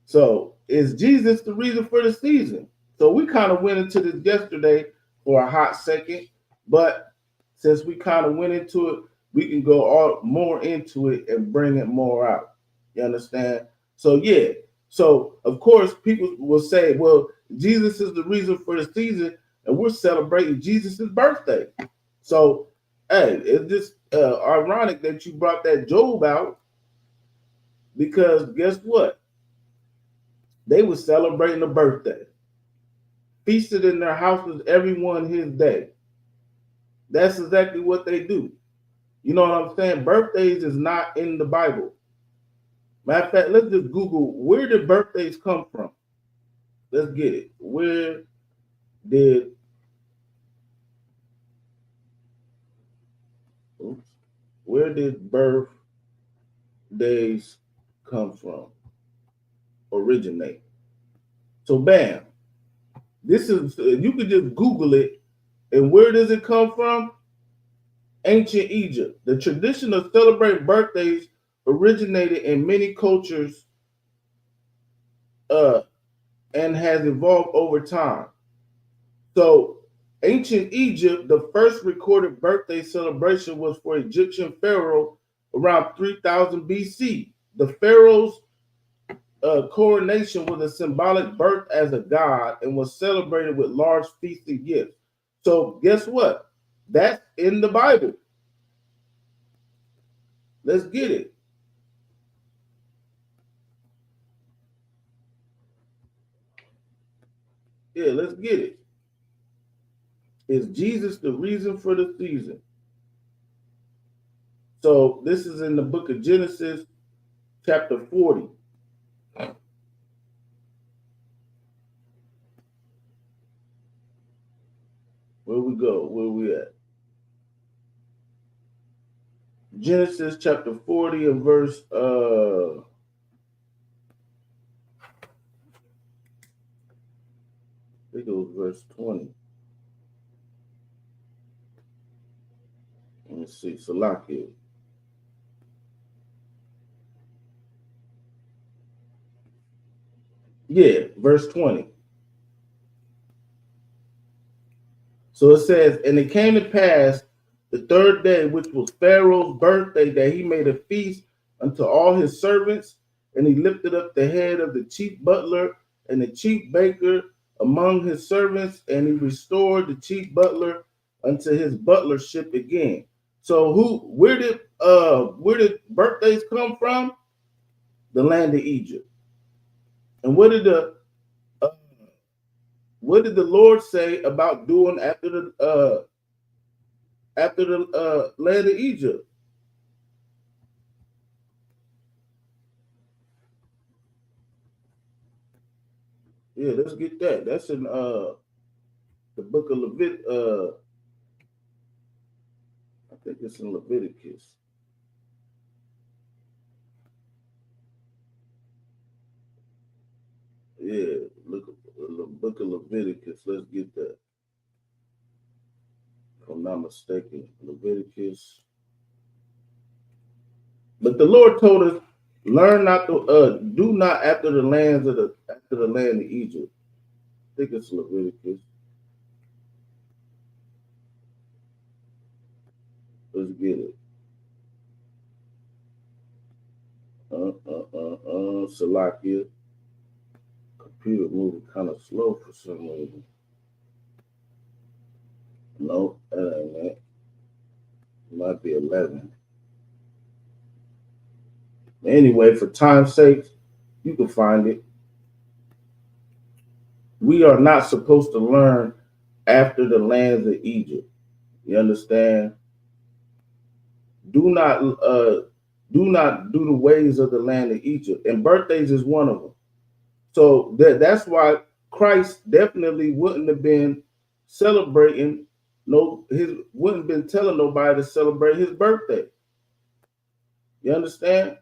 So is Jesus the reason for the season? So we kind of went into this yesterday for a hot second, but since we kind of went into it, we can go more into it and bring it more out. You understand? So yeah. So of course people will say, well, Jesus is the reason for the season, and we're celebrating Jesus' birthday. So hey, it's just ironic that you brought that Job out, because guess what? They were celebrating a birthday, feasted in their houses, everyone his day. That's exactly what they do. You know what I'm saying? Birthdays is not in the Bible. Matter of fact, let's just Google, where did birthdays come from? Let's get it. Where did birthdays come from? Originate. So bam, this is, you could just Google it. And where does it come from? Ancient Egypt. The tradition of celebrating birthdays originated in many cultures and has evolved over time. So ancient Egypt, the first recorded birthday celebration was for Egyptian pharaoh around 3000 BC. The pharaoh's coronation was a symbolic birth as a god and was celebrated with large feasts and gifts. So guess what? That's in the Bible. Let's get it. Yeah, let's get it. Is Jesus the reason for the season? So this is in the book of Genesis, chapter 40. Where we go? Where we at? Genesis chapter 40 and verse think it was verse 20. Let me see. Salakia. Yeah, verse 20. So it says, and it came to pass the third day, which was Pharaoh's birthday, that he made a feast unto all his servants, and he lifted up the head of the chief butler and the chief baker among his servants, and he restored the chief butler unto his butlership again. So where did birthdays come from? The land of Egypt. And what did the Lord say about doing after the land of Egypt? Yeah, let's get that. That's in the book of Leviticus. I think it's in Leviticus. Yeah, look at the book of Leviticus. Let's get that. If I'm not mistaken, Leviticus. But the Lord told us, learn not to do not after the land of Egypt. I think it's Leviticus. Let's get it. Salakia. Computer moving kind of slow for some reason. No, that ain't it. It might be 11. Anyway, for time's sake, you can find it. We are not supposed to learn after the lands of Egypt. You understand? Do not do the ways of the land of Egypt. And birthdays is one of them. So that's why Christ definitely wouldn't have been celebrating, wouldn't have been telling nobody to celebrate his birthday. You understand?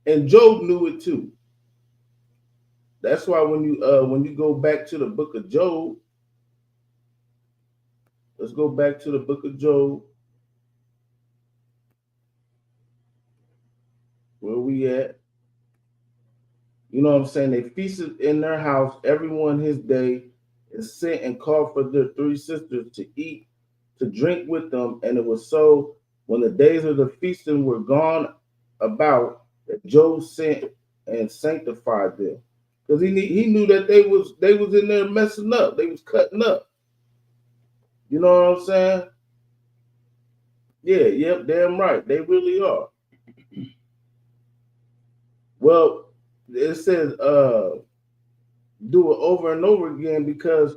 And Job knew it too. That's why when you go back to the book of Job, let's go back to the book of Job. Where we at? You know what I'm saying? They feasted in their house, everyone his day, and sent and called for their 3 sisters to eat, to drink with them. And it was so, when the days of the feasting were gone about, that Job sent and sanctified them, because he knew that they was in there messing up. They was cutting up. You know what I'm saying? Yeah, yep, damn right. They really are. Well, it says do it over and over again because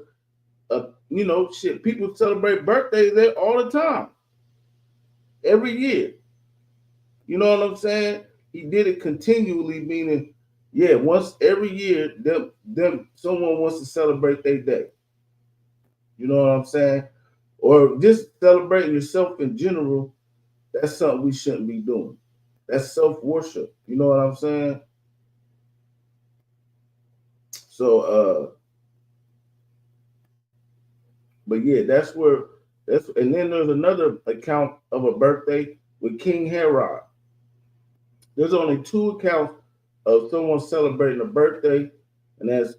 people celebrate birthdays there all the time, every year. You know what I'm saying? He did it continually, meaning, yeah, once every year, them someone wants to celebrate their day. You know what I'm saying? Or just celebrating yourself in general. That's something we shouldn't be doing. That's self-worship. You know what I'm saying? So, but yeah, and then there's another account of a birthday with King Herod. There's only 2 accounts of someone celebrating a birthday, and that's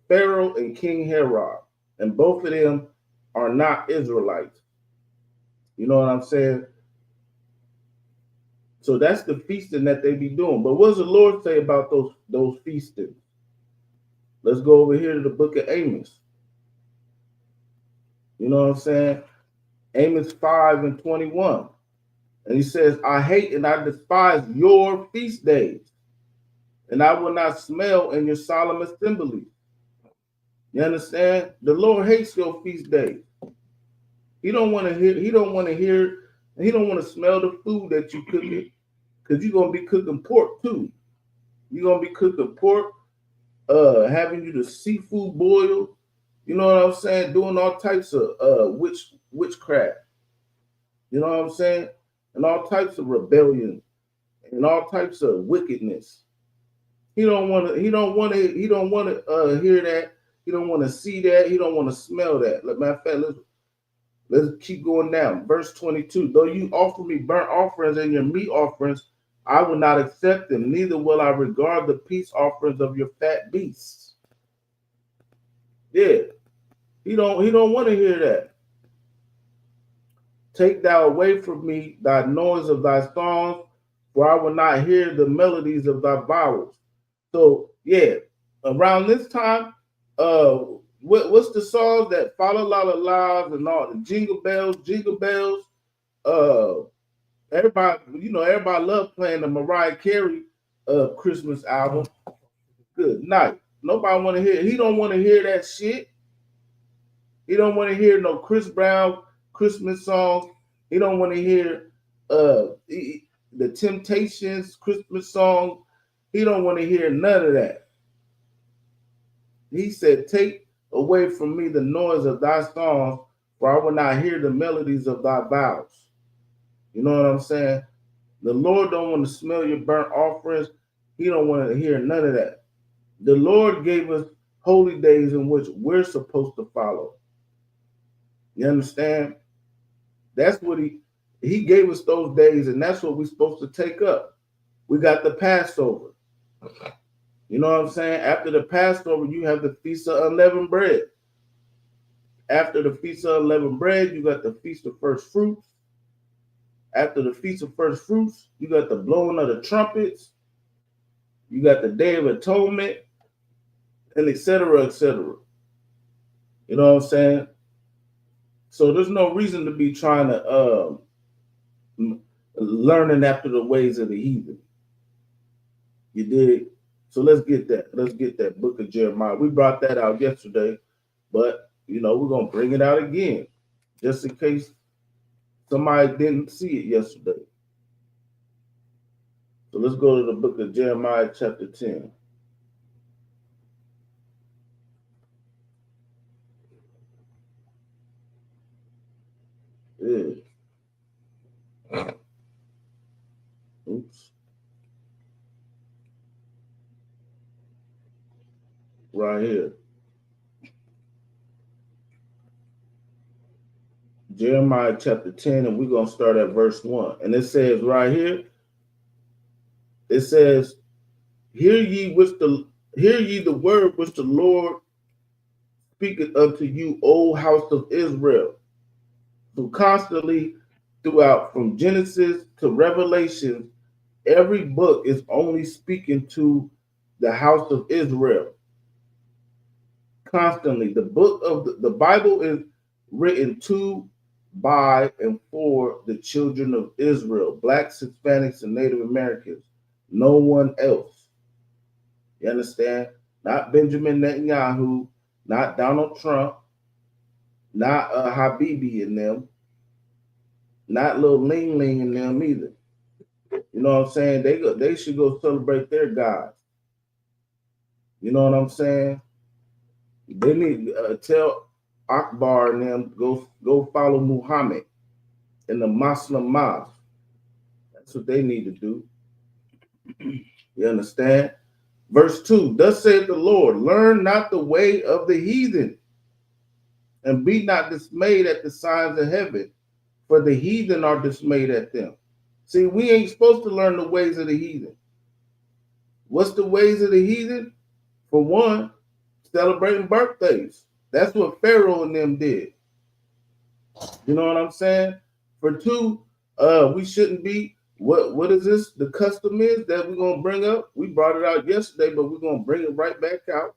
Pharaoh and King Herod. And both of them are not Israelites. You know what I'm saying? So that's the feasting that they be doing. But what does the Lord say about those feastings? Let's go over here to the book of Amos. You know what I'm saying? Amos 5:21. And he says, I hate and I despise your feast days, and I will not smell in your solemn assembly. You understand? The Lord hates your feast days. He don't want to smell the food that you cooking, because you're going to be cooking pork too. You're going to be cooking pork, having you the seafood boil, you know what I'm saying? Doing all types of witchcraft. You know what I'm saying? And all types of rebellion and all types of wickedness. He don't want to hear that. He don't want to see that. He don't want to smell that. Matter of fact, let's keep going down. Verse 22. Though you offer me burnt offerings and your meat offerings, I will not accept them. Neither will I regard the peace offerings of your fat beasts. Yeah. He don't want to hear that. Take thou away from me thy noise of thy songs, for I will not hear the melodies of thy vowels. So yeah, around this time, what's the songs that Fa La La La La's and all the jingle bells? Everybody loved playing the Mariah Carey Christmas album. Good night. Nobody want to hear. He don't want to hear that shit. He don't want to hear no Chris Brown Christmas songs. He don't want to hear the Temptations Christmas song. He don't want to hear none of that. He said, take away from me the noise of thy songs, for I will not hear the melodies of thy vows. You know what I'm saying? The Lord don't want to smell your burnt offerings. He don't want to hear none of that. The Lord gave us holy days in which we're supposed to follow. You understand? That's what he gave us those days, and that's what we're supposed to take up. We got the Passover. You know what I'm saying? After the Passover, you have the Feast of Unleavened Bread. After the Feast of Unleavened Bread, you got the Feast of First Fruits. After the Feast of First Fruits, you got the blowing of the trumpets. You got the Day of Atonement, and et cetera, et cetera. You know what I'm saying? So there's no reason to be trying to learning after the ways of the heathen. You dig? So let's get that. Let's get that book of Jeremiah. We brought that out yesterday, but we're gonna bring it out again, just in case somebody didn't see it yesterday. So let's go to the book of Jeremiah, chapter 10. Yeah. Oops. Right here. Jeremiah chapter 10, and we're going to start at verse 1. And it says right here, it says, Hear ye the word which the Lord speaketh unto you, O house of Israel. So constantly throughout, from Genesis to Revelation, every book is only speaking to the house of Israel. Constantly. The book of the Bible is written to, by, and for the children of Israel, Blacks, Hispanics, and Native Americans. No one else. You understand? Not Benjamin Netanyahu, not Donald Trump, not Habibi and them, not Lil Ling Ling and them either. You know what I'm saying? They should go celebrate their gods. You know what I'm saying? They need to tell Akbar and them go follow Muhammad in the Muslim mosque. That's what they need to do. You understand? Verse 2, thus saith the Lord, learn not the way of the heathen, and be not dismayed at the signs of heaven, for the heathen are dismayed at them. See, we ain't supposed to learn the ways of the heathen. What's the ways of the heathen? For one, celebrating birthdays. That's what Pharaoh and them did. You know what I'm saying? For two, we shouldn't be, what is this? The custom is that we're going to bring up. We brought it out yesterday, but we're going to bring it right back out.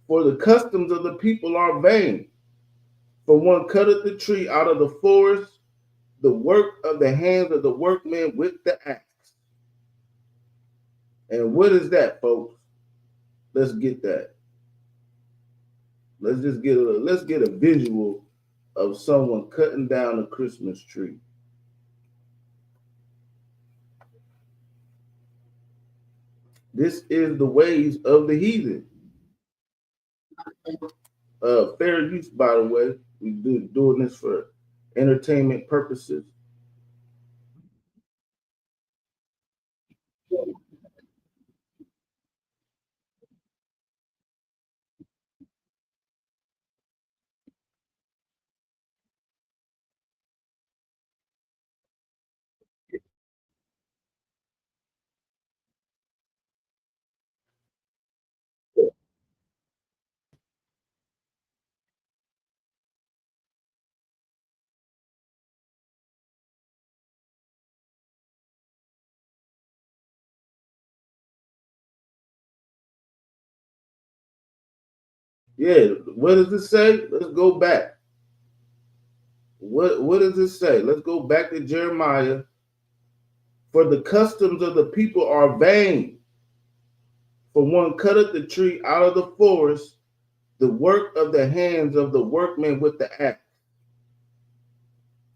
For the customs of the people are vain. For one cutteth the tree out of the forest, the work of the hands of the workmen with the axe. And what is that, folks? Let's get that. Let's get a visual of someone cutting down a Christmas tree. This is the ways of the heathen. Fair use, by the way. We doing this for entertainment purposes. Yeah, what does it say? Let's go back. What does it say? Let's go back to Jeremiah. For the customs of the people are vain. For one cutteth the tree out of the forest, the work of the hands of the workmen with the axe.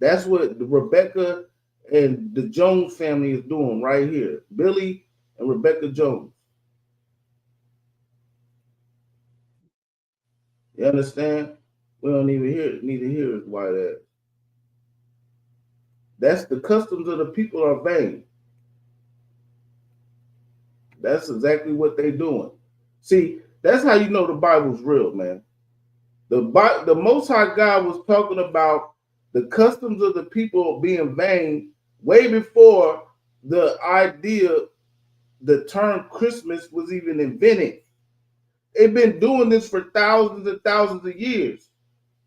That's what Rebecca and the Jones family is doing right here. Billy and Rebecca Jones. You understand? We don't even need to hear why that. That's the customs of the people are vain. That's exactly what they're doing. See, that's how you know the Bible's real, man. The Most High God was talking about the customs of the people being vain way before the idea, the term Christmas was even invented. They've been doing this for thousands and thousands of years.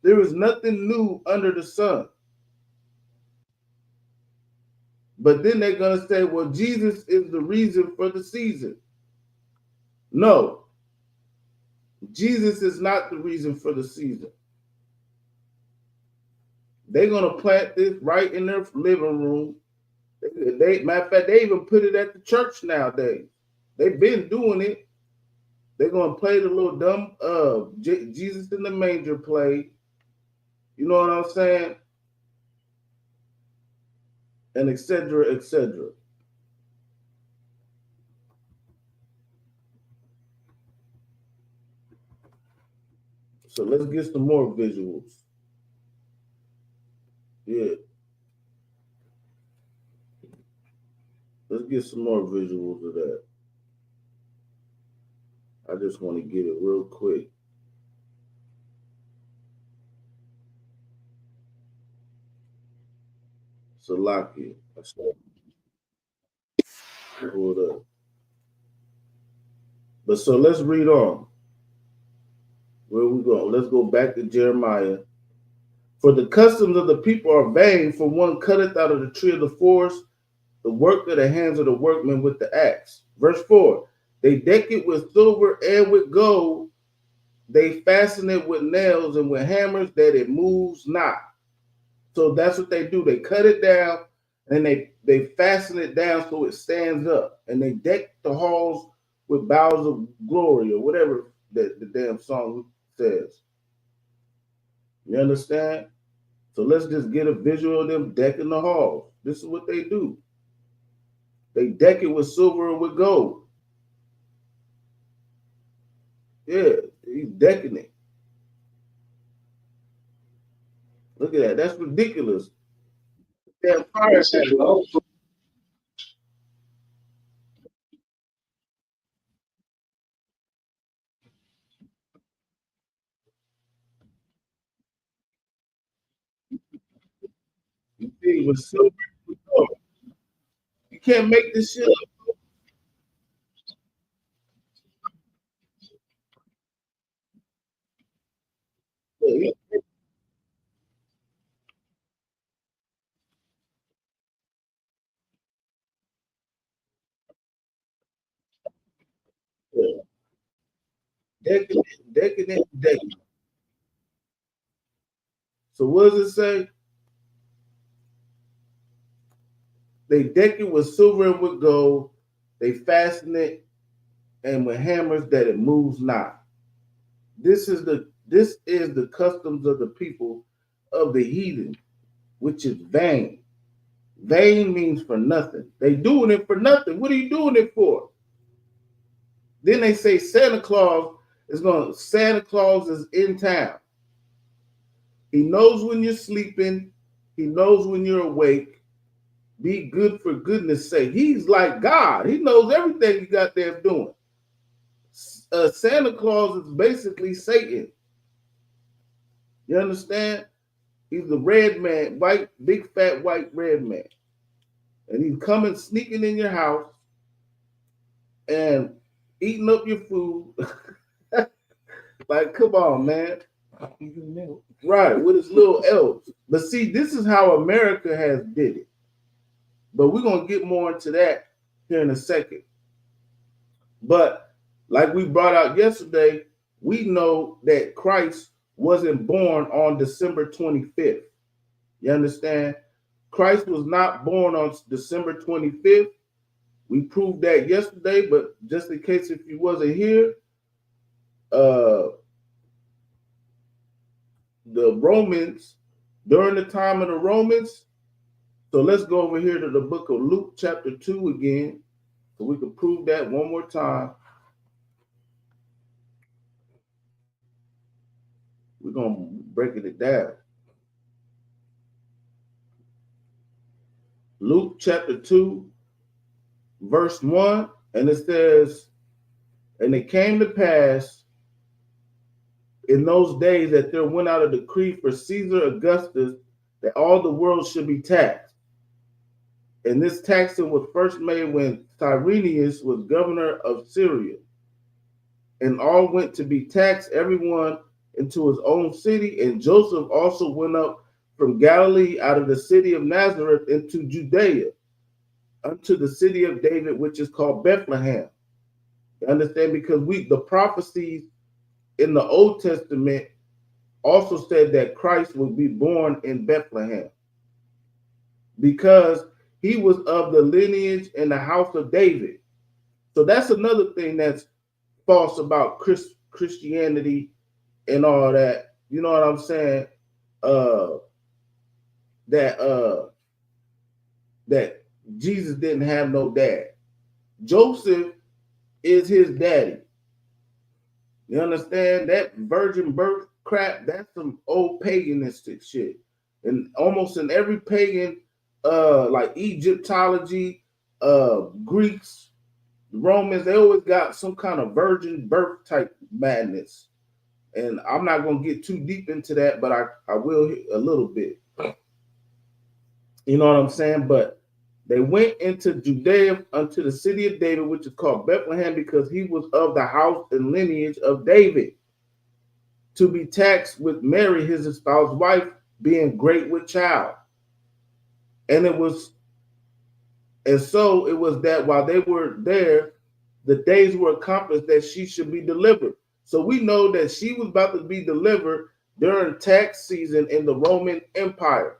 There is nothing new under the sun. But then they're going to say, well, Jesus is the reason for the season. No, Jesus is not the reason for the season. They're going to plant this right in their living room. Matter of fact, they even put it at the church nowadays. They've been doing it. They're going to play the little dumb Jesus in the manger play. You know what I'm saying? And et cetera, et cetera. So let's get some more visuals. Yeah. Let's get some more visuals of that. I just want to get it real quick. Salaki. Hold up. But so let's read on. Where we go? Let's go back to Jeremiah. For the customs of the people are vain, for one cutteth out of the tree of the forest the work of the hands of the workmen with the axe. Verse 4. They deck it with silver and with gold. They fasten it with nails and with hammers that it moves not. So that's what they do. They cut it down and they fasten it down so it stands up. And they deck the halls with boughs of glory or whatever the damn song says. You understand? So let's just get a visual of them decking the halls. This is what they do. They deck it with silver and with gold. Yeah, he's decking it. Look at that. That's ridiculous. Damn fire. You see, with silver and with gold. You can't make this shit up. Yeah. Decking it. So what does it say? They deck it with silver and with gold. They fasten it and with hammers that it moves not. This is the customs of the people of the heathen, which is vain. Vain means for nothing. They doing it for nothing. What are you doing it for? Then they say Santa Claus is in town. He knows when you're sleeping. He knows when you're awake. Be good for goodness sake. He's like God. He knows everything you got there doing. Santa Claus is basically Satan. You understand? He's the red man, white, big fat white red man. And he's coming, sneaking in your house and eating up your food. Like, come on, man. Right, with his little elves. But see, this is how America has did it. But we're going to get more into that here in a second. But like we brought out yesterday, we know that Christ wasn't born on December 25th. You understand? Christ was not born on December 25th. We proved that yesterday, but just in case if you wasn't here, the Romans, during the time of the Romans, so let's go over here to the book of Luke chapter 2 again, so we can prove that one more time. We're going to break it down. Luke chapter 2, verse 1, and it says, and it came to pass in those days that there went out a decree for Caesar Augustus that all the world should be taxed. And this taxing was first made when Cyrenius was governor of Syria. And all went to be taxed, everyone into his own city. And Joseph also went up from Galilee out of the city of Nazareth into Judea, unto the city of David, which is called Bethlehem. You understand? Because the prophecies in the Old Testament also said that Christ would be born in Bethlehem, because he was of the lineage and the house of David. So that's another thing that's false about Christianity and all that. You know what I'm saying? That Jesus didn't have no dad. Joseph is his daddy. You understand? That virgin birth crap, that's some old paganistic shit. And almost in every pagan, like Egyptology, Greeks, Romans, they always got some kind of virgin birth type madness. And I'm not going to get too deep into that, but I will a little bit. You know what I'm saying? But they went into Judea unto the city of David, which is called Bethlehem, because he was of the house and lineage of David, to be taxed with Mary, his espoused wife, being great with child. And so it was that while they were there, the days were accomplished that she should be delivered. So we know that she was about to be delivered during tax season in the Roman Empire.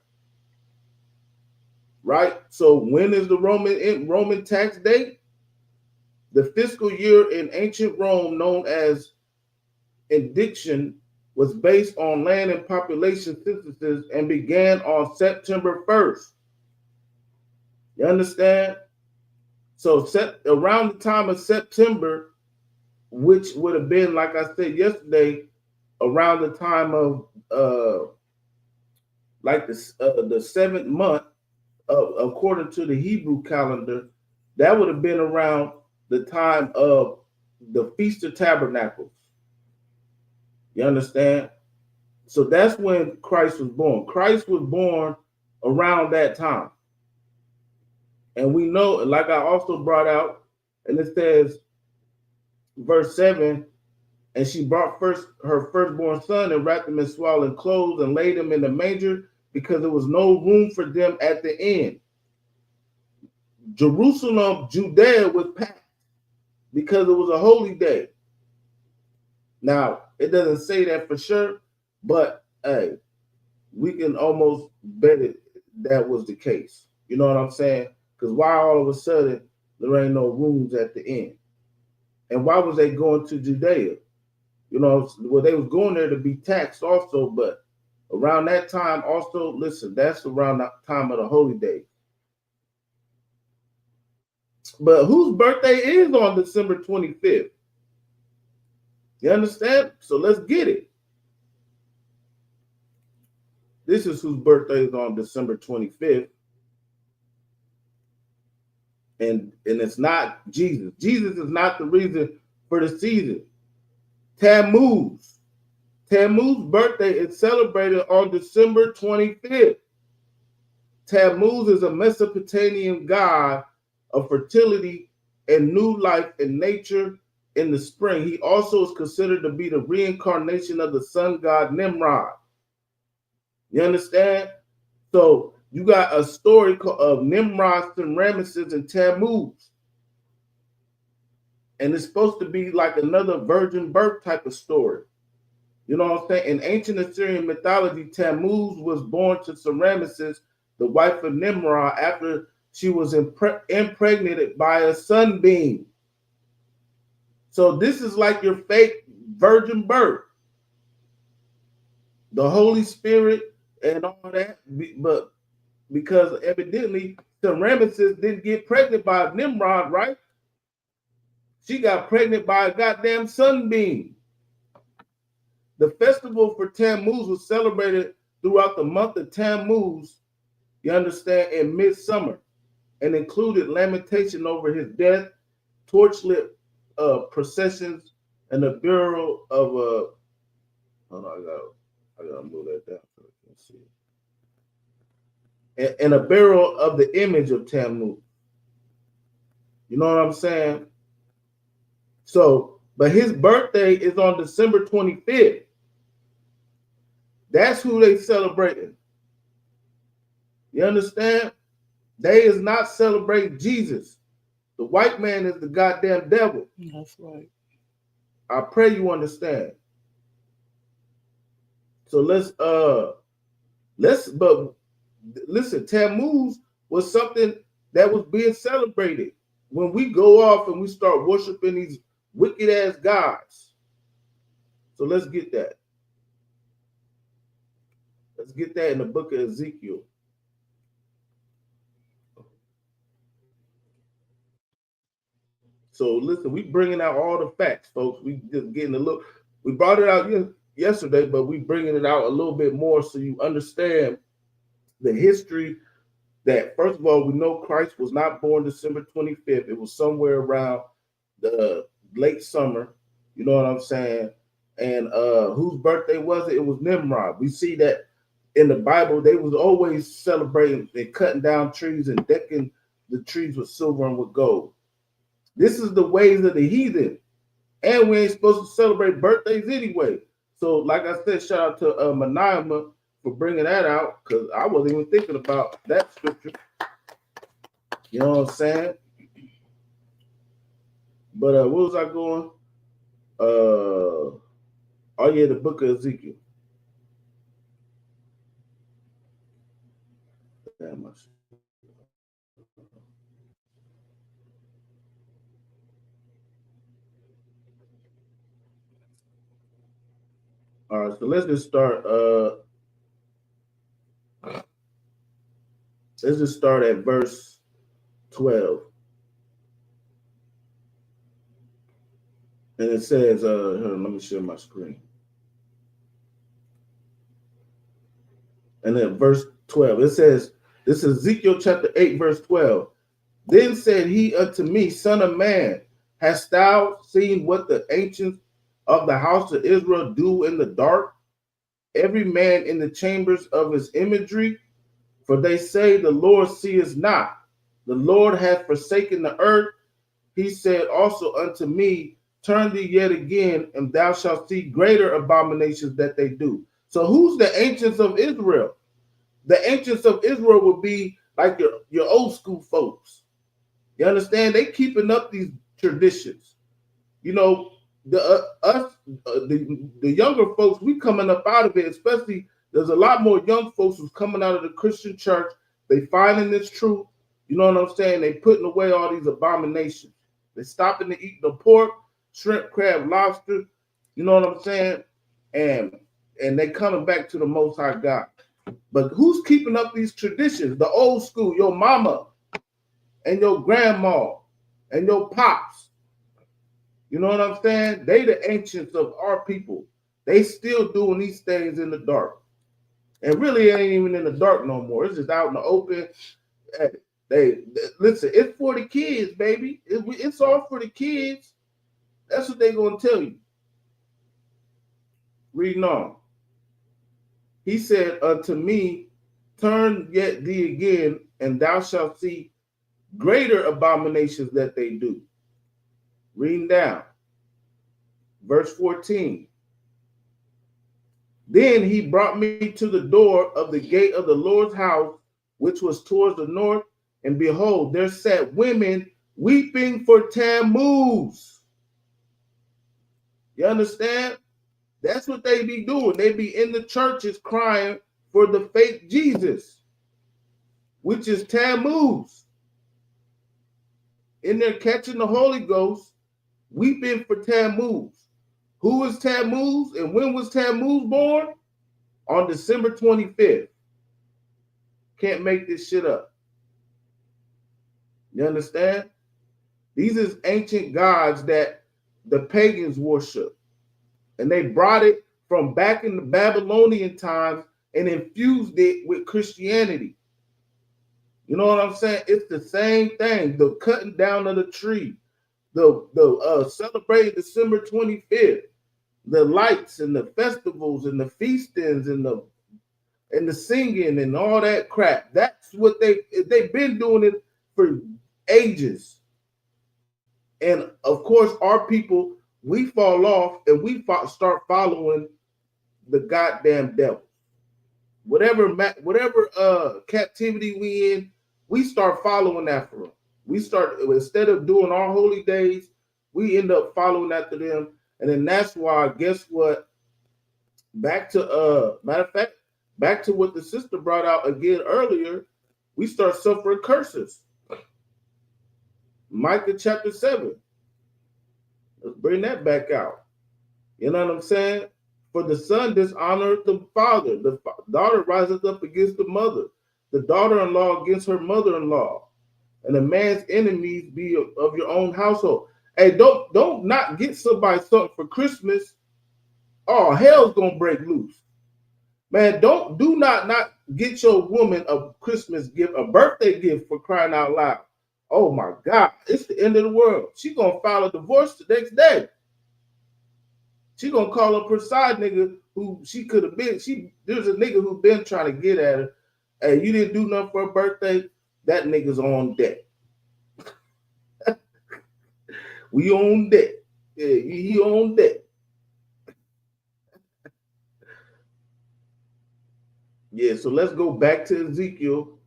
Right? So when is the Roman tax date? The fiscal year in ancient Rome, known as indiction, was based on land and population censuses and began on September 1st. You understand? So around the time of September, which would have been, like I said yesterday, around the time of the 7th month, according to the Hebrew calendar, that would have been around the time of the Feast of Tabernacles. You understand? So that's when Christ was born. Christ was born around that time. And we know, like I also brought out, and it says, verse 7, and she brought her firstborn son and wrapped him in swaddling clothes and laid him in the manger, because there was no room for them at the inn. Jerusalem, Judea was packed because it was a holy day. Now, it doesn't say that for sure, but hey, we can almost bet it that was the case. You know what I'm saying? Because why all of a sudden there ain't no rooms at the inn? And why was they going to Judea? You know, well, they was going there to be taxed also, but around that time also, listen, that's around the time of the holy day. But whose birthday is on December 25th? You understand? So let's get it. This is whose birthday is on December 25th. And it's not Jesus. Jesus is not the reason for the season. Tammuz. Tammuz's birthday is celebrated on December 25th. Tammuz is a Mesopotamian god of fertility and new life in nature in the spring. He also is considered to be the reincarnation of the sun god Nimrod. You understand? So you got a story of Nimrod, Ramesses, and Tammuz. And it's supposed to be like another virgin birth type of story. You know what I'm saying? In ancient Assyrian mythology, Tammuz was born to Semiramis, the wife of Nimrod, after she was impregnated by a sunbeam. So this is like your fake virgin birth. The Holy Spirit and all that, but because evidently Semiramis didn't get pregnant by Nimrod, right? She got pregnant by a goddamn sunbeam. The festival for Tammuz was celebrated throughout the month of Tammuz, you understand, in midsummer, and included lamentation over his death, torchlit processions, and the burial of hold on, I gotta move that down so I can see it. And a burial of the image of Tammuz. You know what I'm saying? So, but his birthday is on December 25th. That's who they celebrating. You understand? They is not celebrating Jesus. The white man is the goddamn devil. That's right. I pray you understand. So but listen, Tammuz was something that was being celebrated. When we go off and we start worshiping these wicked ass gods. So let's get that. Let's get that in the book of Ezekiel. So listen, we bringing out all the facts, folks. We just getting a look. We brought it out yesterday, but we bringing it out a little bit more so you understand the history. That first of all, we know Christ was not born December 25th. It was somewhere around the late summer. You know what I'm saying? And whose birthday was it? It was Nimrod. We see that in the Bible, they was always celebrating and cutting down trees and decking the trees with silver and with gold. This is the ways of the heathen. And we ain't supposed to celebrate birthdays anyway. So, like I said, shout out to Maniama for bringing that out, because I wasn't even thinking about that scripture. You know what I'm saying? But where was I going? Oh yeah, the book of Ezekiel. Damn much. All right, so let's just start. Let's just start at verse 12. And it says, let me share my screen. And then verse 12, it says, this is Ezekiel chapter 8, verse 12. Then said he unto me, Son of man, hast thou seen what the ancients of the house of Israel do in the dark? Every man in the chambers of his imagery. For they say, the Lord seeth not. The Lord hath forsaken the earth. He said also unto me, turn thee yet again, and thou shalt see greater abominations that they do. So who's the ancients of Israel? The ancients of Israel would be like your old school folks. You understand? They keeping up these traditions. You know, the younger folks, we coming up out of it, especially there's a lot more young folks who's coming out of the Christian church. They finding this truth. You know what I'm saying? They putting away all these abominations. They stopping to eat the pork, shrimp, crab, lobster. You know what I'm saying? And they coming back to the Most High God. But who's keeping up these traditions? The old school, your mama and your grandma and your pops. You know what I'm saying? They the ancients of our people. They still doing these things in the dark. And really it ain't even in the dark no more. It's just out in the open. They listen, it's for the kids, baby. It's all for the kids. That's what they're going to tell you. Reading on. He said unto me, turn yet thee again, and thou shalt see greater abominations that they do. Reading down. Verse 14. Then he brought me to the door of the gate of the Lord's house, which was towards the north, and behold, there sat women weeping for Tammuz. You understand? That's what they be doing. They be in the churches crying for the fake Jesus, which is Tammuz. In there catching the Holy Ghost, weeping for Tammuz. Who is Tammuz and when was Tammuz born? On December 25th. Can't make this shit up. You understand? These is ancient gods that the pagans worship. And they brought it from back in the Babylonian times and infused it with Christianity. You know what I'm saying? It's the same thing. The cutting down of the tree, the celebrating December 25th, the lights and the festivals and the feastings and the singing and all that crap. That's what they've been doing it for ages. And of course, our people, we fall off and we start following the goddamn devil. Whatever captivity we in, we start following after them. We start, instead of doing our holy days, we end up following after them. And then that's why, guess what? Back to matter of fact, back to what the sister brought out again earlier, we start suffering curses. Micah chapter 7. Let's bring that back out. You know what I'm saying? For the son dishonoreth the father. The daughter riseth up against the mother. The daughter-in-law against her mother-in-law. And a man's enemies be of your own household. Hey, don't not get somebody something for Christmas. Oh, hell's gonna break loose. Man, do not get your woman a Christmas gift, a birthday gift, for crying out loud. Oh my God, it's the end of the world. She gonna file a divorce the next day. She gonna call up her side nigga who she could have been. There's a nigga who been trying to get at her. Hey, you didn't do nothing for her birthday. That nigga's on deck. We on deck. Yeah, he on deck. Yeah, so let's go back to Ezekiel.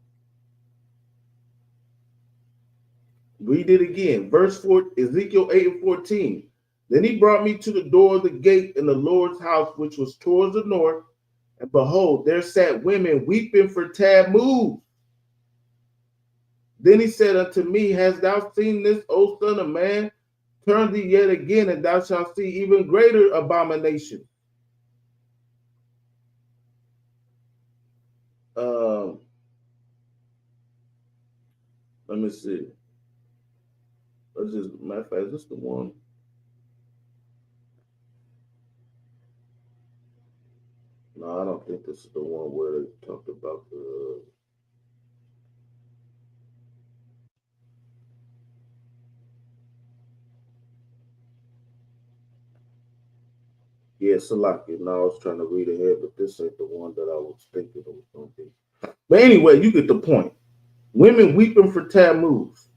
Read it again. Verse 4, Ezekiel 8:14. Then he brought me to the door of the gate in the Lord's house, which was towards the north. And behold, there sat women weeping for Tammuz. Then he said unto me, hast thou seen this, O son of man? Turn thee yet again, and thou shalt see even greater abomination. Let me see. Let's just, matter of fact, this is the one. No, I don't think this is the one where they talked about the. Yeah, Salaki. No, I was trying to read ahead, but this ain't the one that I was thinking it was going to be. But anyway, you get the point. Women weeping for Tammuz.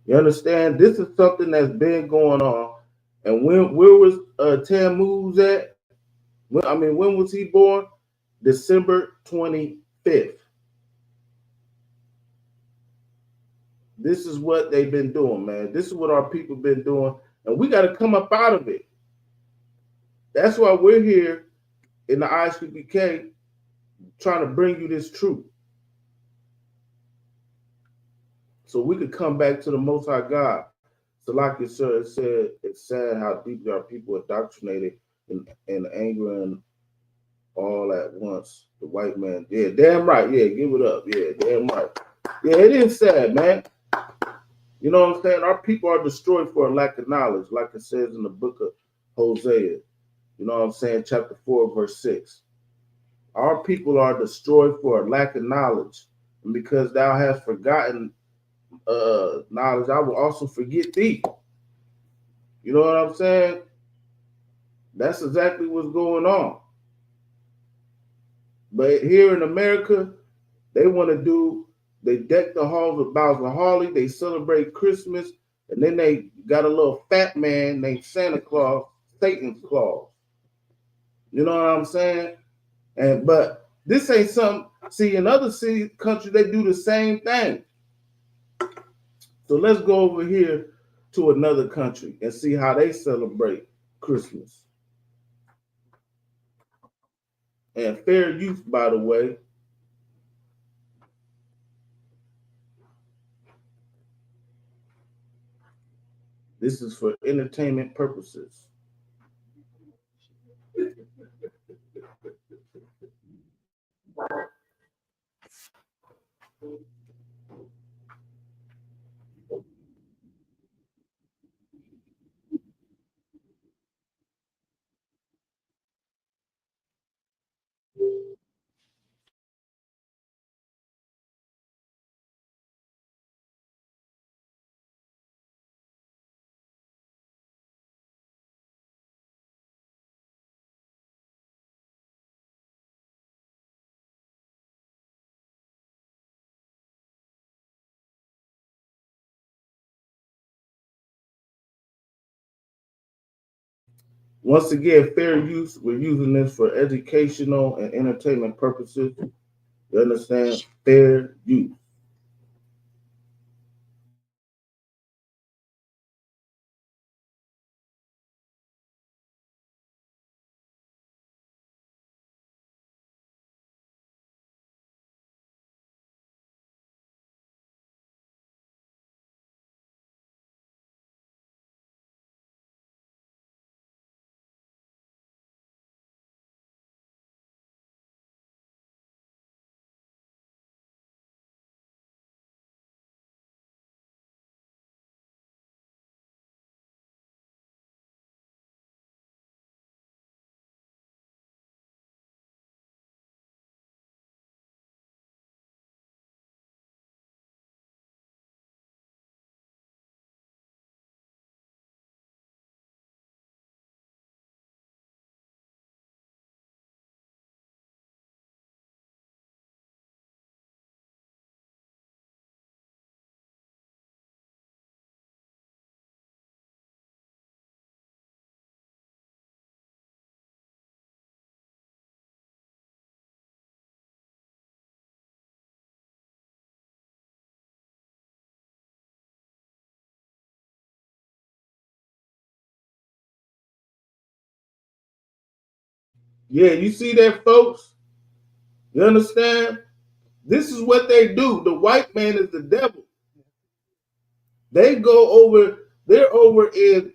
You understand? This is something that's been going on. And where was Tammuz at? When was he born? December 25th. This is what they've been doing, man. This is what our people been doing. And we got to come up out of it. That's why we're here in the ISPBK trying to bring you this truth. So we could come back to the Most High God. So like you said, it's sad how deeply our people are indoctrinated in anger and all at once. The white man, yeah, damn right, yeah, give it up, yeah, damn right. Yeah, it is sad, man. You know what I'm saying? Our people are destroyed for a lack of knowledge, like it says in the book of Hosea. You know what I'm saying? Chapter 4, verse 6. Our people are destroyed for a lack of knowledge. And because thou hast forgotten knowledge, I will also forget thee. You know what I'm saying? That's exactly what's going on. But here in America, they deck the halls with boughs of holly, they celebrate Christmas, and then they got a little fat man named Santa Claus, Satan's Claus. You know what I'm saying? But this ain't something. See, in other countries, they do the same thing. So let's go over here to another country and see how they celebrate Christmas. And fair use, by the way, this is for entertainment purposes. Once again, fair use, we're using this for educational and entertainment purposes. You understand? Fair use. Yeah, you see that, folks? You understand? This is what they do. The white man is the devil. They go over, they're over in,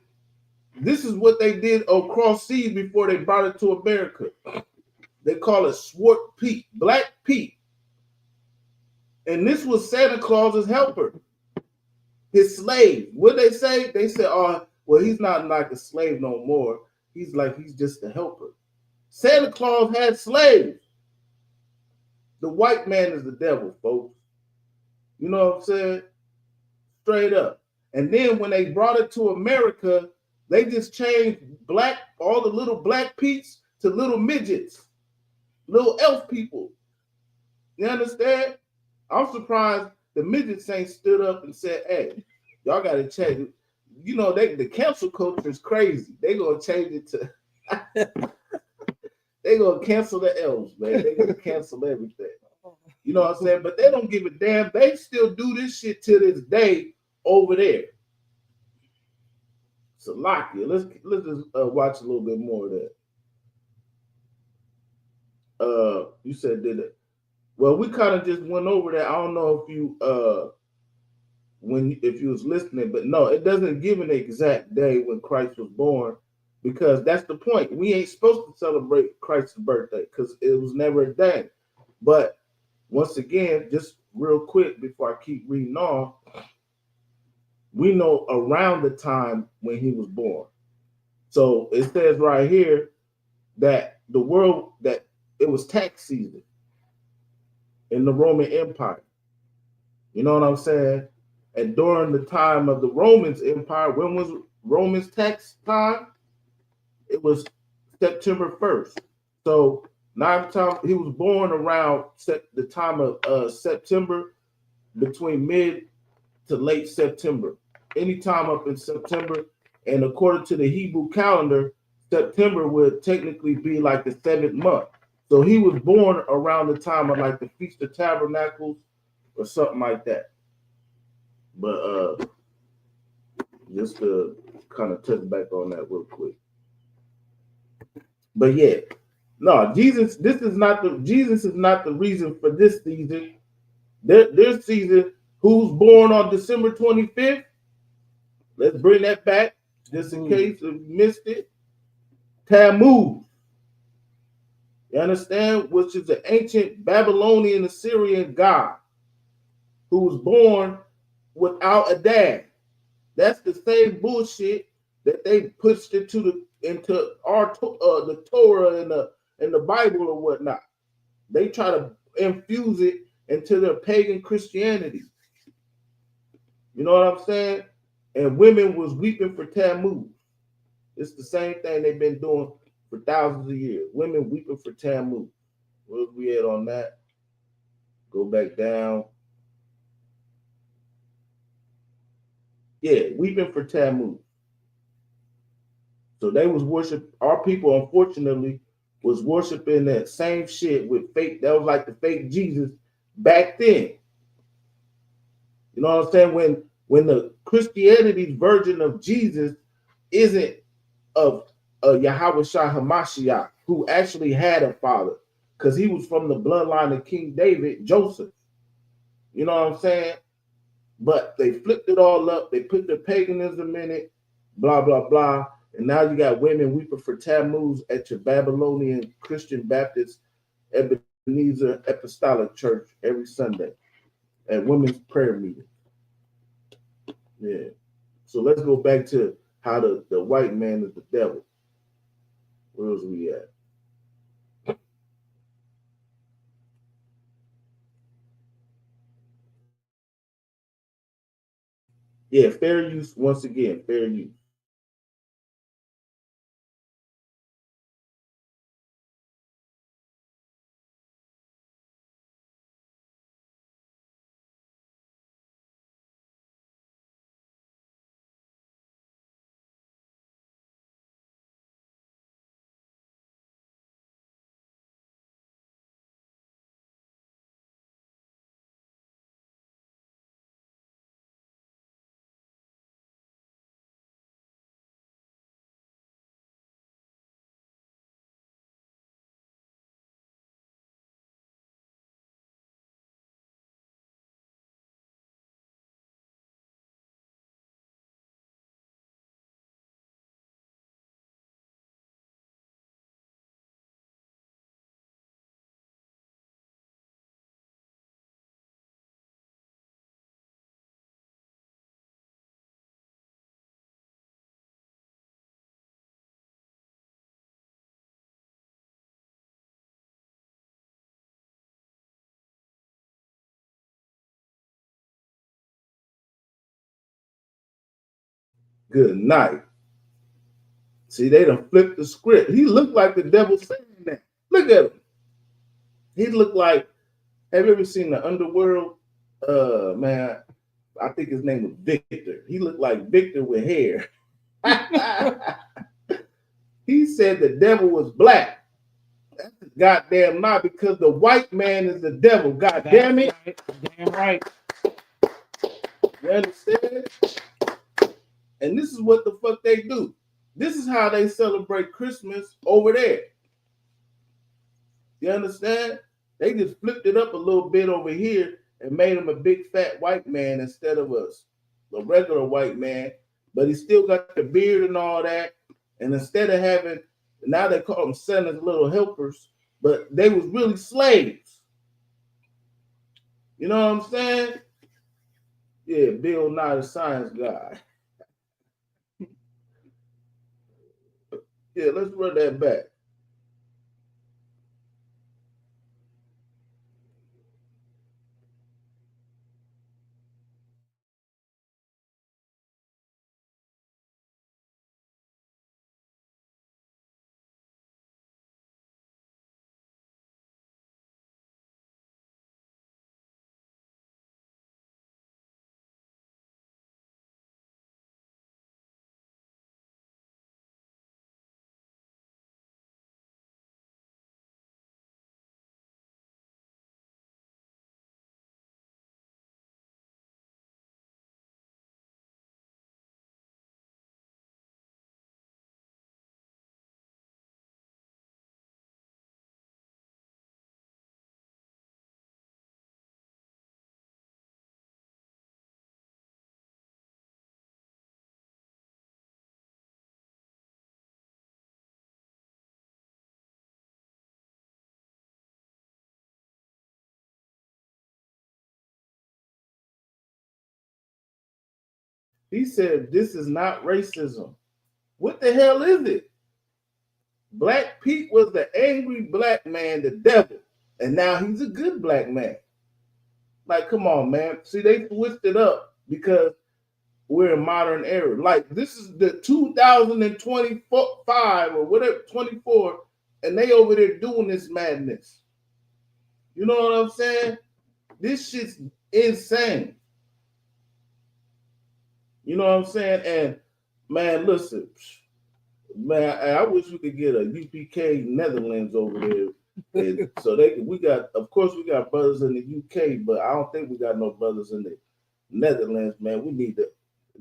this is what they did across seas before they brought it to America. They call it swart Pete, Black Pete. And this was Santa Claus's helper, his slave. What they say? They said, oh, well, he's not like a slave no more. He's just a helper. Santa Claus had slaves. The white man is the devil, folks. You know what I'm saying? Straight up. And then when they brought it to America, they just changed all the little black Petes to little midgets, little elf people. You understand? I'm surprised the midgets ain't stood up and said, hey, y'all got to change it. You know, the cancel culture is crazy. They going to change it to, they going to cancel the elves, man. They going to cancel everything. You know what I'm saying? But they don't give a damn. They still do this shit to this day over there. Salakia. Let's just watch a little bit more of that. You said did it. Well, we kind of just went over that. I don't know if you if you was listening, but no, it doesn't give an exact day when Christ was born, because that's the point. We ain't supposed to celebrate Christ's birthday because it was never a day. But once again, just real quick before I keep reading on, we know around the time when he was born. So it says right here that that it was tax season in the Roman Empire. You know what I'm saying? And during the time of the Romans Empire, when was Romans tax time? It was September 1st. So he was born around the time of September, between mid to late September. Anytime up in September. And according to the Hebrew calendar, September would technically be like the 7th month. So he was born around the time of like the Feast of Tabernacles or something like that. But just to kind of touch back on that real quick. But yeah, no, Jesus is not the reason for this season. This season, who's born on December 25th? Let's bring that back just in case you missed it. Tammuz. You understand? Which is an ancient Babylonian Assyrian god who was born without a dad. That's the same bullshit that they pushed into our the Torah and the Bible or whatnot. They try to infuse it into their pagan Christianity. You know what I'm saying? And women was weeping for Tammuz. It's the same thing they've been doing for thousands of years. Women weeping for Tammuz. Where we at on that? Go back down. Yeah, weeping for Tammuz. So they was worship. Our people, unfortunately, was worshiping that same shit with fake. That was like the fake Jesus back then. You know what I'm saying? When the Christianity's version of Jesus isn't of Yahweh Shah Hamashiach, who actually had a father, because he was from the bloodline of King David, Joseph. You know what I'm saying? But they flipped it all up. They put the paganism in it, blah, blah, blah. And now you got women weeping for Tammuz at your Babylonian Christian Baptist Ebenezer Apostolic Church every Sunday at women's prayer meeting. Yeah. So let's go back to how the white man is the devil. Where was we at? Yeah, fair use, once again, fair use. Good night. See, they done flipped the script. He looked like the devil saying that. Look at him. He looked like, have you ever seen the Underworld? Man, I think his name was Victor. He looked like Victor with hair. He said the devil was black. That's goddamn not, because the white man is the devil. God damn it. Damn right. You understand? And this is what the fuck they do. This is how they celebrate Christmas over there. You understand? They just flipped it up a little bit over here and made him a big fat white man instead of a regular white man. But he still got the beard and all that. And instead of having, now they call them Santa's little helpers, but they was really slaves. You know what I'm saying? Yeah, Bill Nye the Science Guy. Yeah, let's run that back. He said, this is not racism. What the hell is it? Black Pete was the angry black man, the devil, and now he's a good black man. Like, come on, man. See, they switched it up because we're in modern era. Like, this is the 2025 or whatever, 24, and they over there doing this madness. You know what I'm saying? This shit's insane. You know what I'm saying? And man, listen, man, I wish we could get a UPK Netherlands over there. And so we got brothers in the UK, but I don't think we got no brothers in the Netherlands, man. We need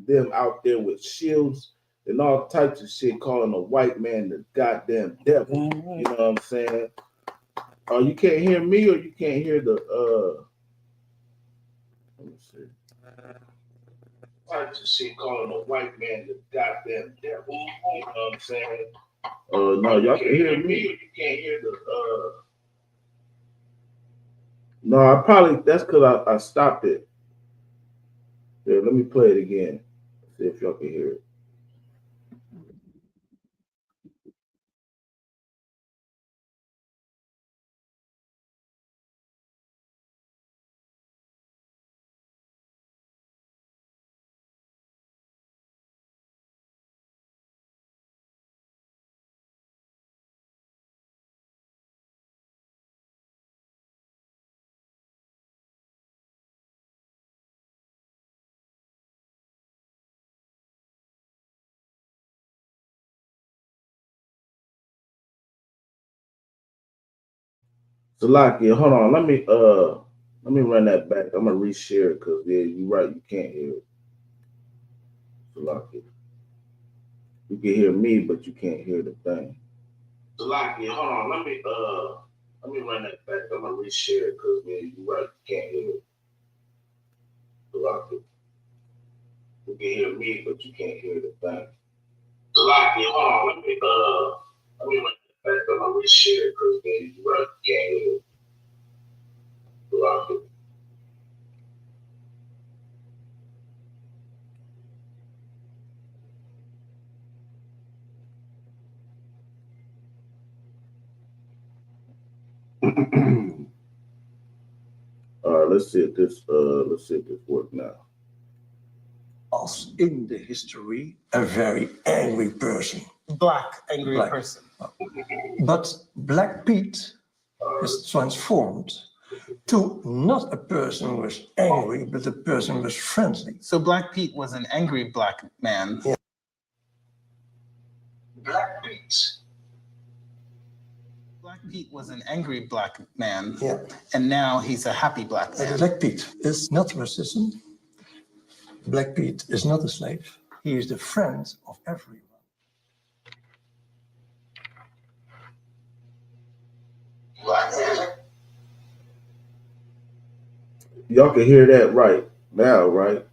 them out there with shields and all types of shit, calling a white man the goddamn devil. You know what I'm saying? Oh, you can't hear me, or you can't hear the let me see. Types of shit, calling a white man the goddamn devil. You know what I'm saying? No, y'all can hear me, or you can't hear the No, that's because I stopped it. Yeah, let me play it again. See if y'all can hear it. Salakia, hold on. Let me run that back. I'm gonna reshare it because you're right, you can't hear it. Salakia. You can hear me, but you can't hear the thing. Salakia, hold on. Let me run that back. I'm gonna reshare it because you're right, you can't hear it. Salakia. You can hear me, but you can't hear the thing. Salakia, hold on. Let me run that back. I'm gonna reshare it because you're right, you can't hear it. Salakia. All right, let's see if this works now. As in the history, a very angry person. Angry person. But Black Pete is transformed to not a person who was angry, but a person who was friendly. So Black Pete was an angry black man. Yeah. Black Pete was an angry black man. Yeah. And now he's a happy black man. Black Pete is not racism. Black Pete is not a slave. He is the friend of everyone. Y'all can hear that right now, right?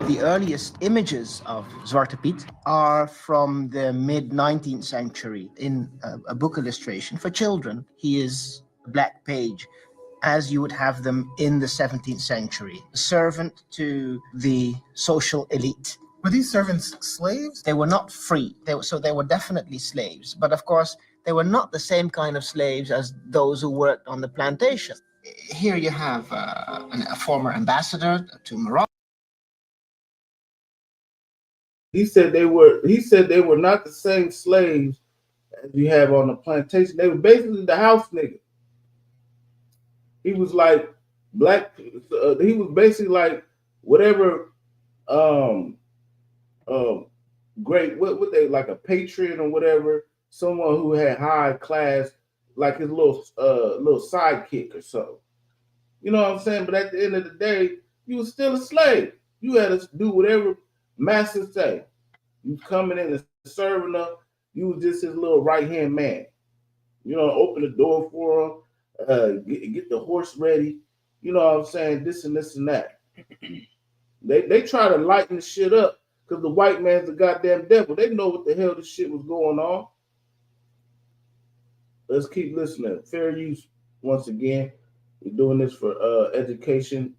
The earliest images of Zwarte Piet are from the mid-19th century in a book illustration for children. He is a black page, as you would have them in the 17th century, a servant to the social elite. Were these servants slaves? They were not free, they were definitely slaves, but of course they were not the same kind of slaves as those who worked on the plantation. Here you have a former ambassador to Morocco. He said they were not the same slaves as you have on the plantation. They were basically the house nigga. He was like black. He was basically like whatever. Great. What they like, a patriot or whatever. Someone who had high class, like his little sidekick or something. You know what I'm saying? But at the end of the day, you was still a slave. You had to do whatever master say. You coming in and serving them. You was just his little right-hand man. You know, open the door for him, get the horse ready. You know what I'm saying? This and that. They try to lighten the shit up because the white man's the goddamn devil. They know what the hell this shit was going on. Let's keep listening. Fair use once again. We're doing this for education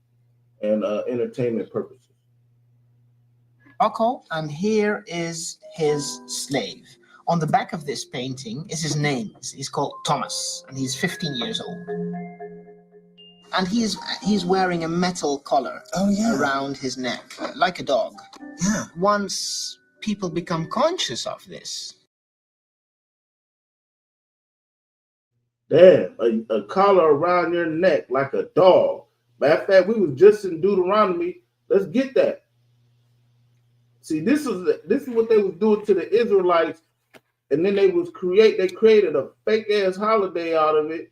and entertainment purposes. Morocco, and here is his slave. On the back of this painting is his name. He's called Thomas, and he's 15 years old. And he's wearing a metal collar around his neck, like a dog. Yeah. Once people become conscious of this. Damn, a collar around your neck like a dog. Matter of fact, we was just in Deuteronomy. Let's get that. See, this is what they was doing to the Israelites, and then they created a fake ass holiday out of it,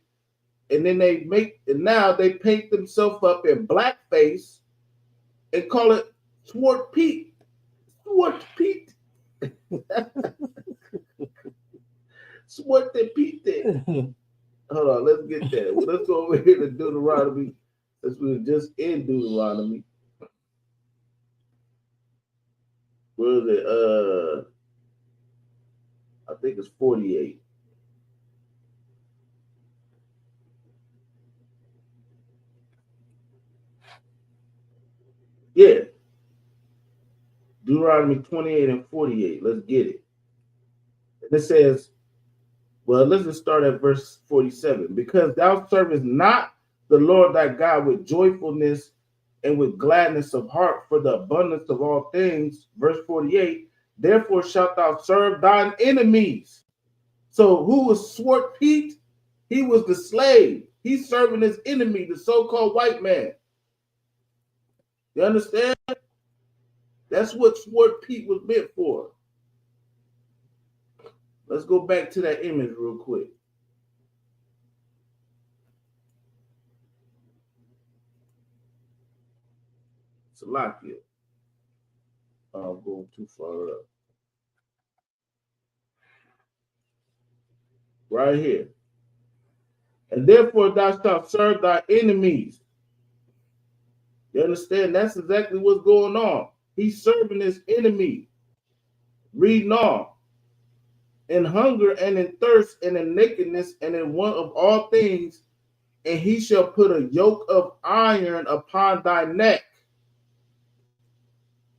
and then now they paint themselves up in blackface and call it Swart Pete. Swart Pete. Swart the Pete. Hold on, let's get that. Well, let's go over here to Deuteronomy, since we were just in Deuteronomy. Where is it? I think it's 48. Yeah. Deuteronomy 28 and 48. Let's get it. And it says, well, let's just start at verse 47. Because thou servest not the Lord thy God with joyfulness and with gladness of heart for the abundance of all things. Verse 48. Therefore shalt thou serve thine enemies. So who was Swart Pete? He was the slave. He's serving his enemy, the so-called white man. You understand? That's what Swart Pete was meant for. Let's go back to that image real quick. Salakia. I'm going too far up. Right here. And therefore thou shalt serve thy enemies. You understand? That's exactly what's going on. He's serving his enemy. Reading on. In hunger and in thirst and in nakedness and in want of all things, and he shall put a yoke of iron upon thy neck.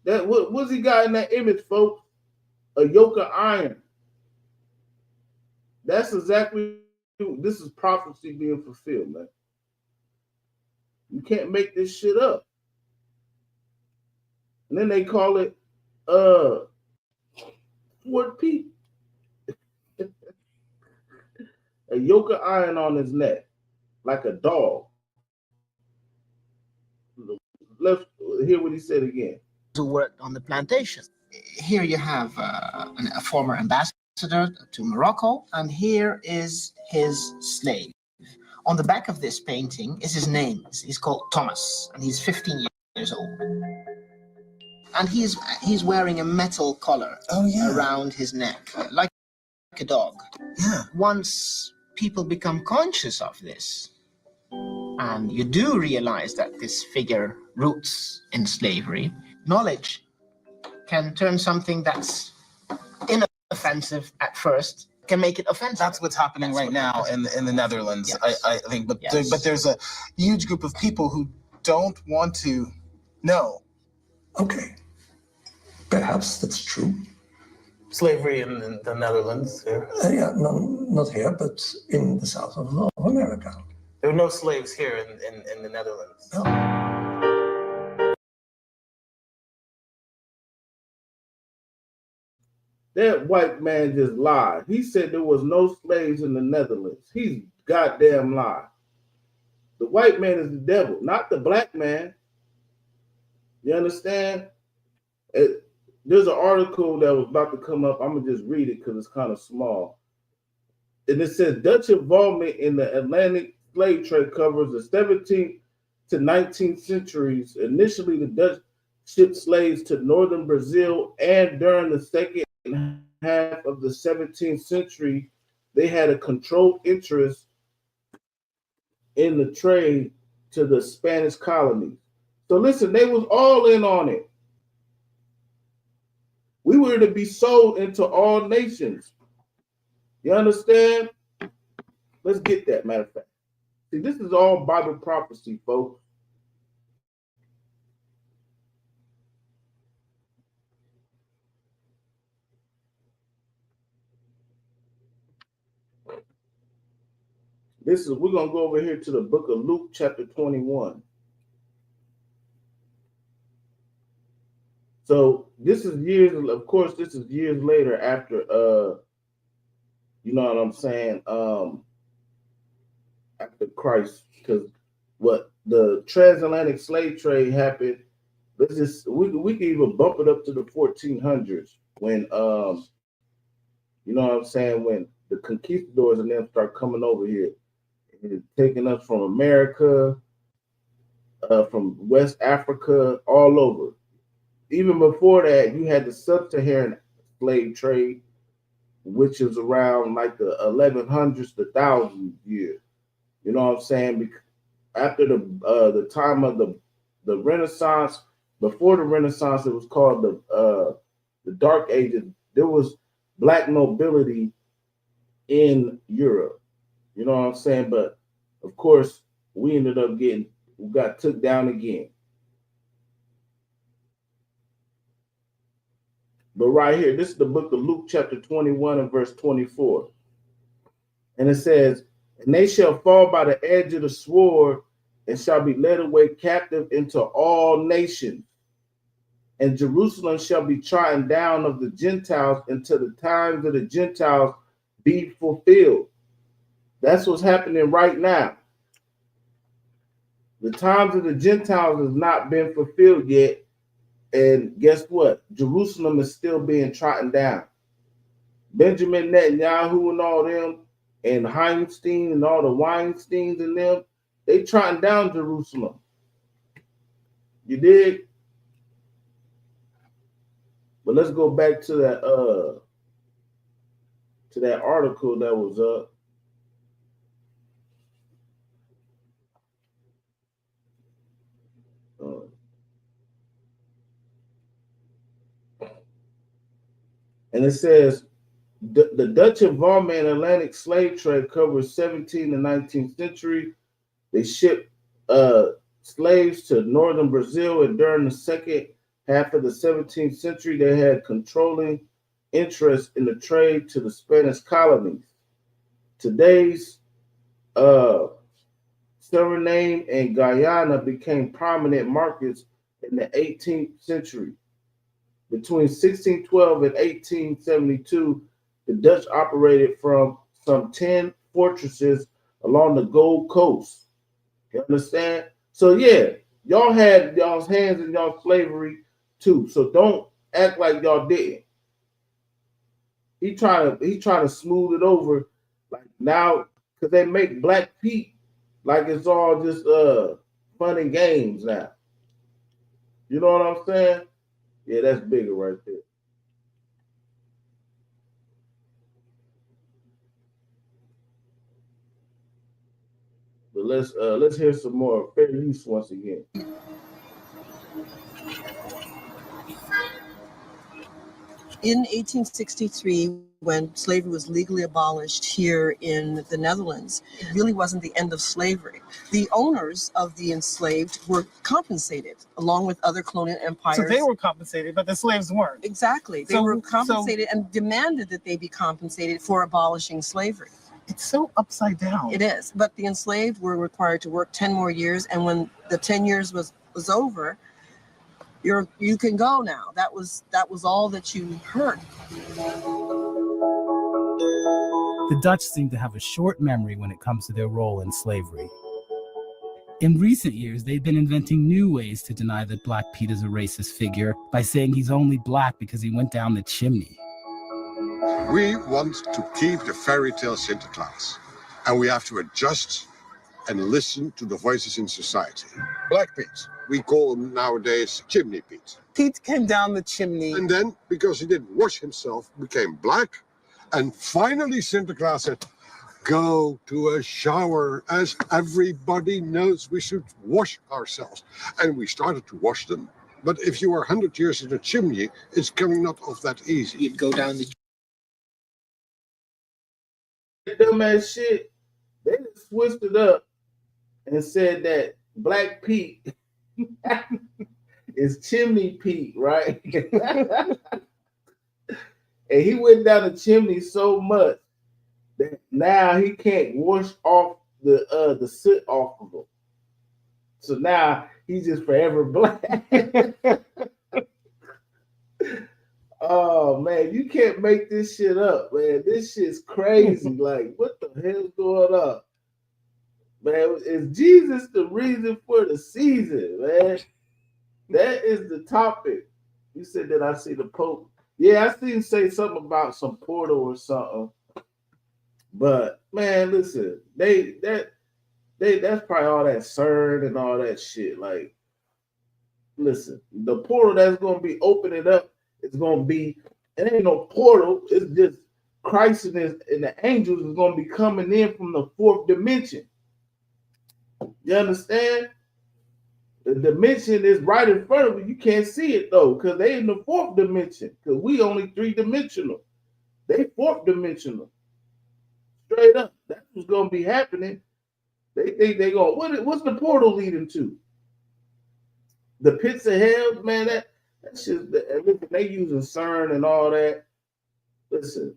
That what's he got in that image, folks? A yoke of iron. That's exactly, this is prophecy being fulfilled, man. You can't make this shit up. And then they call it Swart Pete. A yoke of iron on his neck, like a dog. Let's hear what he said again. Who worked on the plantation. Here you have a former ambassador to Morocco, and here is his slave. On the back of this painting is his name. He's called Thomas, and he's 15 years old. And he's wearing a metal collar around his neck, like a dog. Yeah. Once people become conscious of this, and you do realize that this figure roots in slavery, knowledge can turn something that's inoffensive at first, can make it offensive. That's what's happening right now in the Netherlands. Yes. I think, but there's a huge group of people who don't want to know. Okay, perhaps that's true. Slavery in the Netherlands. Yeah, no, not here, but in the south of America. There were no slaves here in the Netherlands. No. That white man just lied. He said there was no slaves in the Netherlands. He's goddamn lied. The white man is the devil, not the black man. You understand? There's an article that was about to come up. I'm going to just read it because it's kind of small. And it says, Dutch involvement in the Atlantic slave trade covers the 17th to 19th centuries. Initially, the Dutch shipped slaves to northern Brazil, and during the second half of the 17th century, they had a controlled interest in the trade to the Spanish colonies. So listen, they was all in on it. We were to be sold into all nations. You understand? Let's get that, matter of fact. See, this is all Bible prophecy, folks. we're gonna go over here to the book of Luke, chapter 21. So this is years, of course, this is years later after you know what I'm saying, after Christ, because what the transatlantic slave trade happened, let's just we can even bump it up to the 1400s when you know what I'm saying, when the conquistadors and them start coming over here and taking us from America, from West Africa, all over. Even before that, you had the sub-Saharan slave trade, which is around like the 1100s to 1000 years. You know what I'm saying? After the time of the Renaissance, before the Renaissance, it was called the Dark Ages. There was black nobility in Europe. You know what I'm saying? But of course, we ended up we got took down again. But right here, this is the book of Luke, chapter 21 and verse 24. And it says, and they shall fall by the edge of the sword and shall be led away captive into all nations. And Jerusalem shall be trodden down of the Gentiles until the times of the Gentiles be fulfilled. That's what's happening right now. The times of the Gentiles has not been fulfilled yet. And guess what? Jerusalem is still being trodden down. Benjamin Netanyahu and all them, and Heinstein and all the Weinsteins and them, they trodden down Jerusalem. You dig? But let's go back to that article that was up. And it says, the Dutch involvement in Atlantic slave trade covers 17th and 19th century. They shipped slaves to northern Brazil, and during the second half of the 17th century, they had controlling interest in the trade to the Spanish colonies. Today's Suriname and Guyana became prominent markets in the 18th century. Between 1612 and 1872, the Dutch operated from some 10 fortresses along the Gold Coast. You understand? So yeah, y'all had y'all's hands in y'all slavery too. So don't act like y'all didn't. He trying to smooth it over, like now, because they make Black Pete like it's all just fun and games now. You know what I'm saying? Yeah, that's bigger right there. But let's hear some more fair use once again. In 1863, when slavery was legally abolished here in the Netherlands, it really wasn't the end of slavery. The owners of the enslaved were compensated along with other colonial empires. So they were compensated, but the slaves weren't. Exactly. They were compensated and demanded that they be compensated for abolishing slavery. It's so upside down. It is. But the enslaved were required to work 10 more years, and when the 10 years was over, you can go now. That was all that you heard. The Dutch seem to have a short memory when it comes to their role in slavery. In recent years, they've been inventing new ways to deny that Black Pete is a racist figure by saying he's only black because he went down the chimney. We want to keep the fairy tale Sinterklaas, and we have to adjust and listen to the voices in society. Black Pete, we call him nowadays Chimney Pete. Pete came down the chimney. And then, because he didn't wash himself, became black. And finally, Sinterklaas said, go to a shower, as everybody knows we should wash ourselves. And we started to wash them. But if you are 100 years in a chimney, it's coming not off that easy. You'd go down the dumbass shit. They just switched it up and said that Black Pete is Chimney Pete, right? And he went down the chimney so much that now he can't wash off the soot off of him. So now he's just forever black. Oh man, you can't make this shit up, man. This shit's crazy. Like, what the hell's going on? Man, is Jesus the reason for the season, man? That is the topic. You said that I see the Pope. Yeah, I seen him say something about some portal or something. But man, listen, that's probably all that CERN and all that shit. Like, listen, the portal that's gonna be opening up is gonna be, it ain't no portal, it's just Christ and the angels is gonna be coming in from the fourth dimension. You understand? The dimension is right in front of you. You can't see it though, because they in the fourth dimension. Because we only 3-dimensional. They 4th-dimensional. Straight up. That's what's gonna be happening. They go, what's the portal leading to? The pits of hell, man. That shit. Listen, they using CERN and all that. Listen,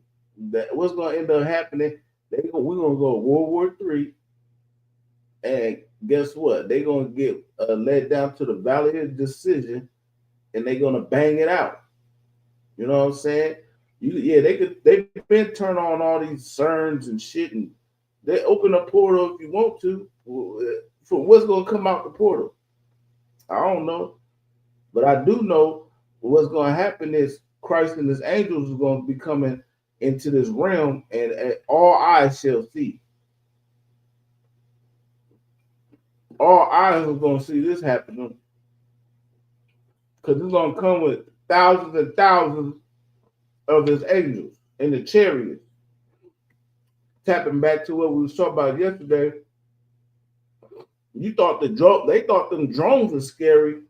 what's gonna end up happening? We're gonna go World War III, and guess what? They're gonna get led down to the valley of decision, and they're gonna bang it out. You know what I'm saying? They've been turn on all these CERNs and shit, and they open a portal if you want to. For what's gonna come out the portal? I don't know, but I do know what's gonna happen is Christ and his angels are gonna be coming into this realm, and all eyes shall see. All eyes are gonna see this happening, because it's gonna come with thousands and thousands of his angels in the chariots. Tapping back to what we was talking about yesterday, they thought them drones were scary.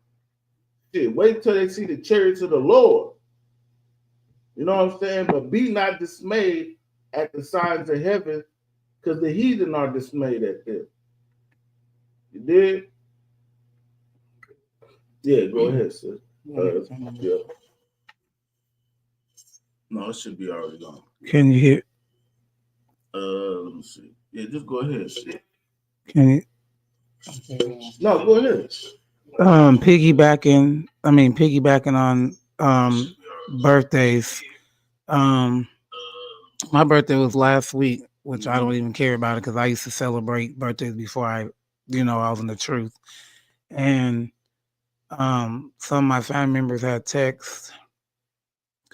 Shit, wait until they see the chariots of the Lord. You know what I'm saying? But be not dismayed at the signs of heaven, because the heathen are dismayed at them. You did? Yeah, go ahead, sis. Yeah. No, it should be already gone. Can you hear? Let me see. Yeah, just go ahead. Shit. Can you? No, go ahead. Piggybacking on birthdays. My birthday was last week, which I don't even care about it because I used to celebrate birthdays before I was in the truth. And some of my family members had text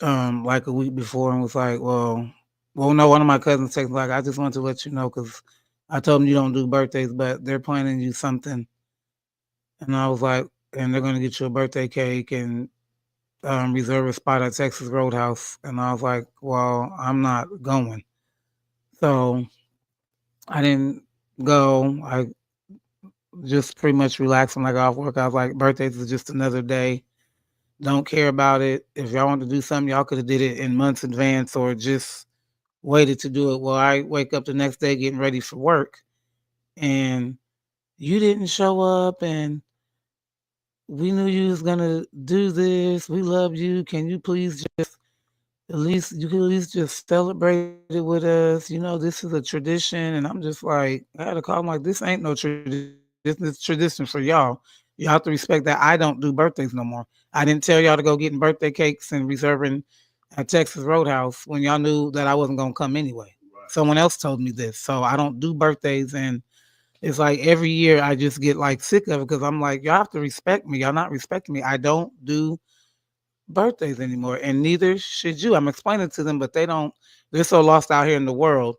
like a week before and was like, well, no, one of my cousins texted like, I just want to let you know because I told them you don't do birthdays, but they're planning you something. And I was like, and they're going to get you a birthday cake and reserve a spot at Texas Roadhouse. And I was like, well, I'm not going. So I didn't go. I just pretty much relaxed when I got off work. I was like, birthdays is just another day. Don't care about it. If y'all want to do something, y'all could have did it in months in advance or just waited to do it. Well, I wake up the next day getting ready for work and you didn't show up and we knew you was gonna do this. We love you. Can you please just at least just celebrate it with us? You know, this is a tradition. And I'm just like, I had to call him like, this ain't no tradition. This is tradition for y'all. You have to respect that I don't do birthdays no more. I didn't tell y'all to go getting birthday cakes and reserving at Texas Roadhouse when y'all knew that I wasn't gonna come anyway. Right. Someone else told me this. So I don't do birthdays, and it's like every year I just get like sick of it because I'm like, y'all have to respect me. Y'all not respecting me. I don't do birthdays anymore, and neither should you. I'm explaining to them, but they don't. They're so lost out here in the world.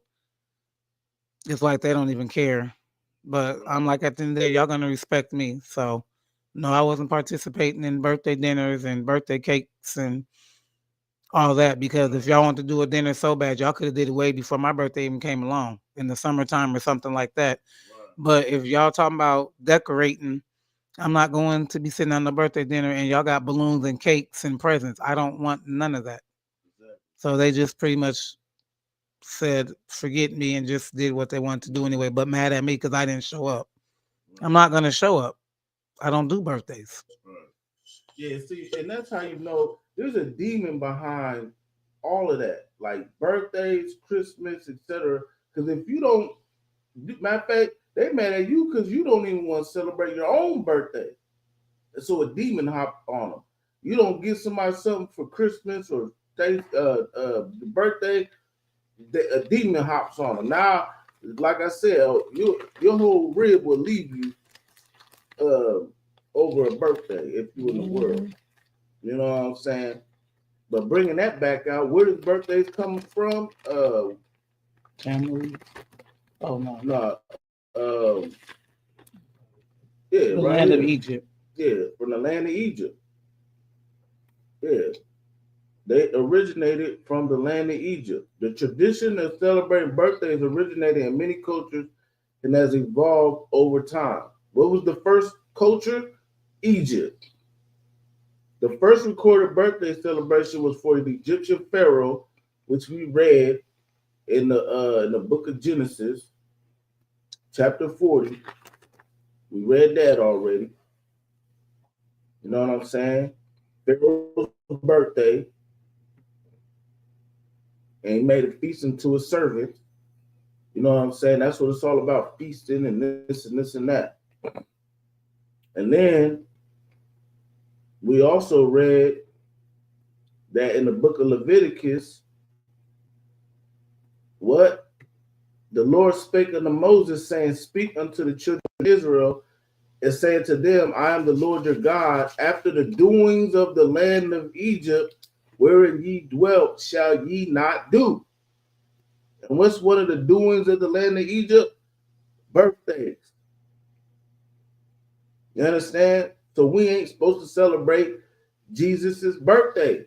It's like they don't even care. But I'm like, at the end of the day, y'all gonna respect me. So no, I wasn't participating in birthday dinners and birthday cakes and all that, because if y'all want to do a dinner so bad, y'all could have did it way before my birthday even came along in the summertime or something like that. Right. But if y'all talking about decorating, I'm not going to be sitting on the birthday dinner and y'all got balloons and cakes and presents. I don't want none of that. Exactly. So they just pretty much said, forget me, and just did what they wanted to do anyway, but mad at me because I didn't show up. Right. I'm not going to show up. I don't do birthdays. Right. Yeah, see, and that's how you know there's a demon behind all of that, like birthdays, Christmas, etc. Because if you don't Matter of fact, they mad at you because you don't even want to celebrate your own birthday. And so a demon hop on them. You don't give somebody something for Christmas or the birthday, a demon hops on them. Now, like I said, your whole rib will leave you over a birthday if you in the world. You know what I'm saying? But bringing that back out, where does birthdays come from? Tammuz. Oh no. Yeah, The right land of here. Egypt. Yeah, from the land of Egypt. Yeah. They originated from the land of Egypt. The tradition of celebrating birthdays originated in many cultures and has evolved over time. What was the first culture? Egypt. The first recorded birthday celebration was for the Egyptian pharaoh, which we read in the book of Genesis, chapter 40. We read that already. You know what I'm saying? Pharaoh's birthday. And he made a feast unto his servant. You know what I'm saying? That's what it's all about, feasting and this and this and that. And then we also read that in the book of Leviticus, what? The Lord spake unto Moses, saying, speak unto the children of Israel, and saying to them, I am the Lord your God. After the doings of the land of Egypt, wherein ye dwelt, shall ye not do. And what's one of the doings of the land of Egypt? Birthdays. You understand? So we ain't supposed to celebrate Jesus's birthday,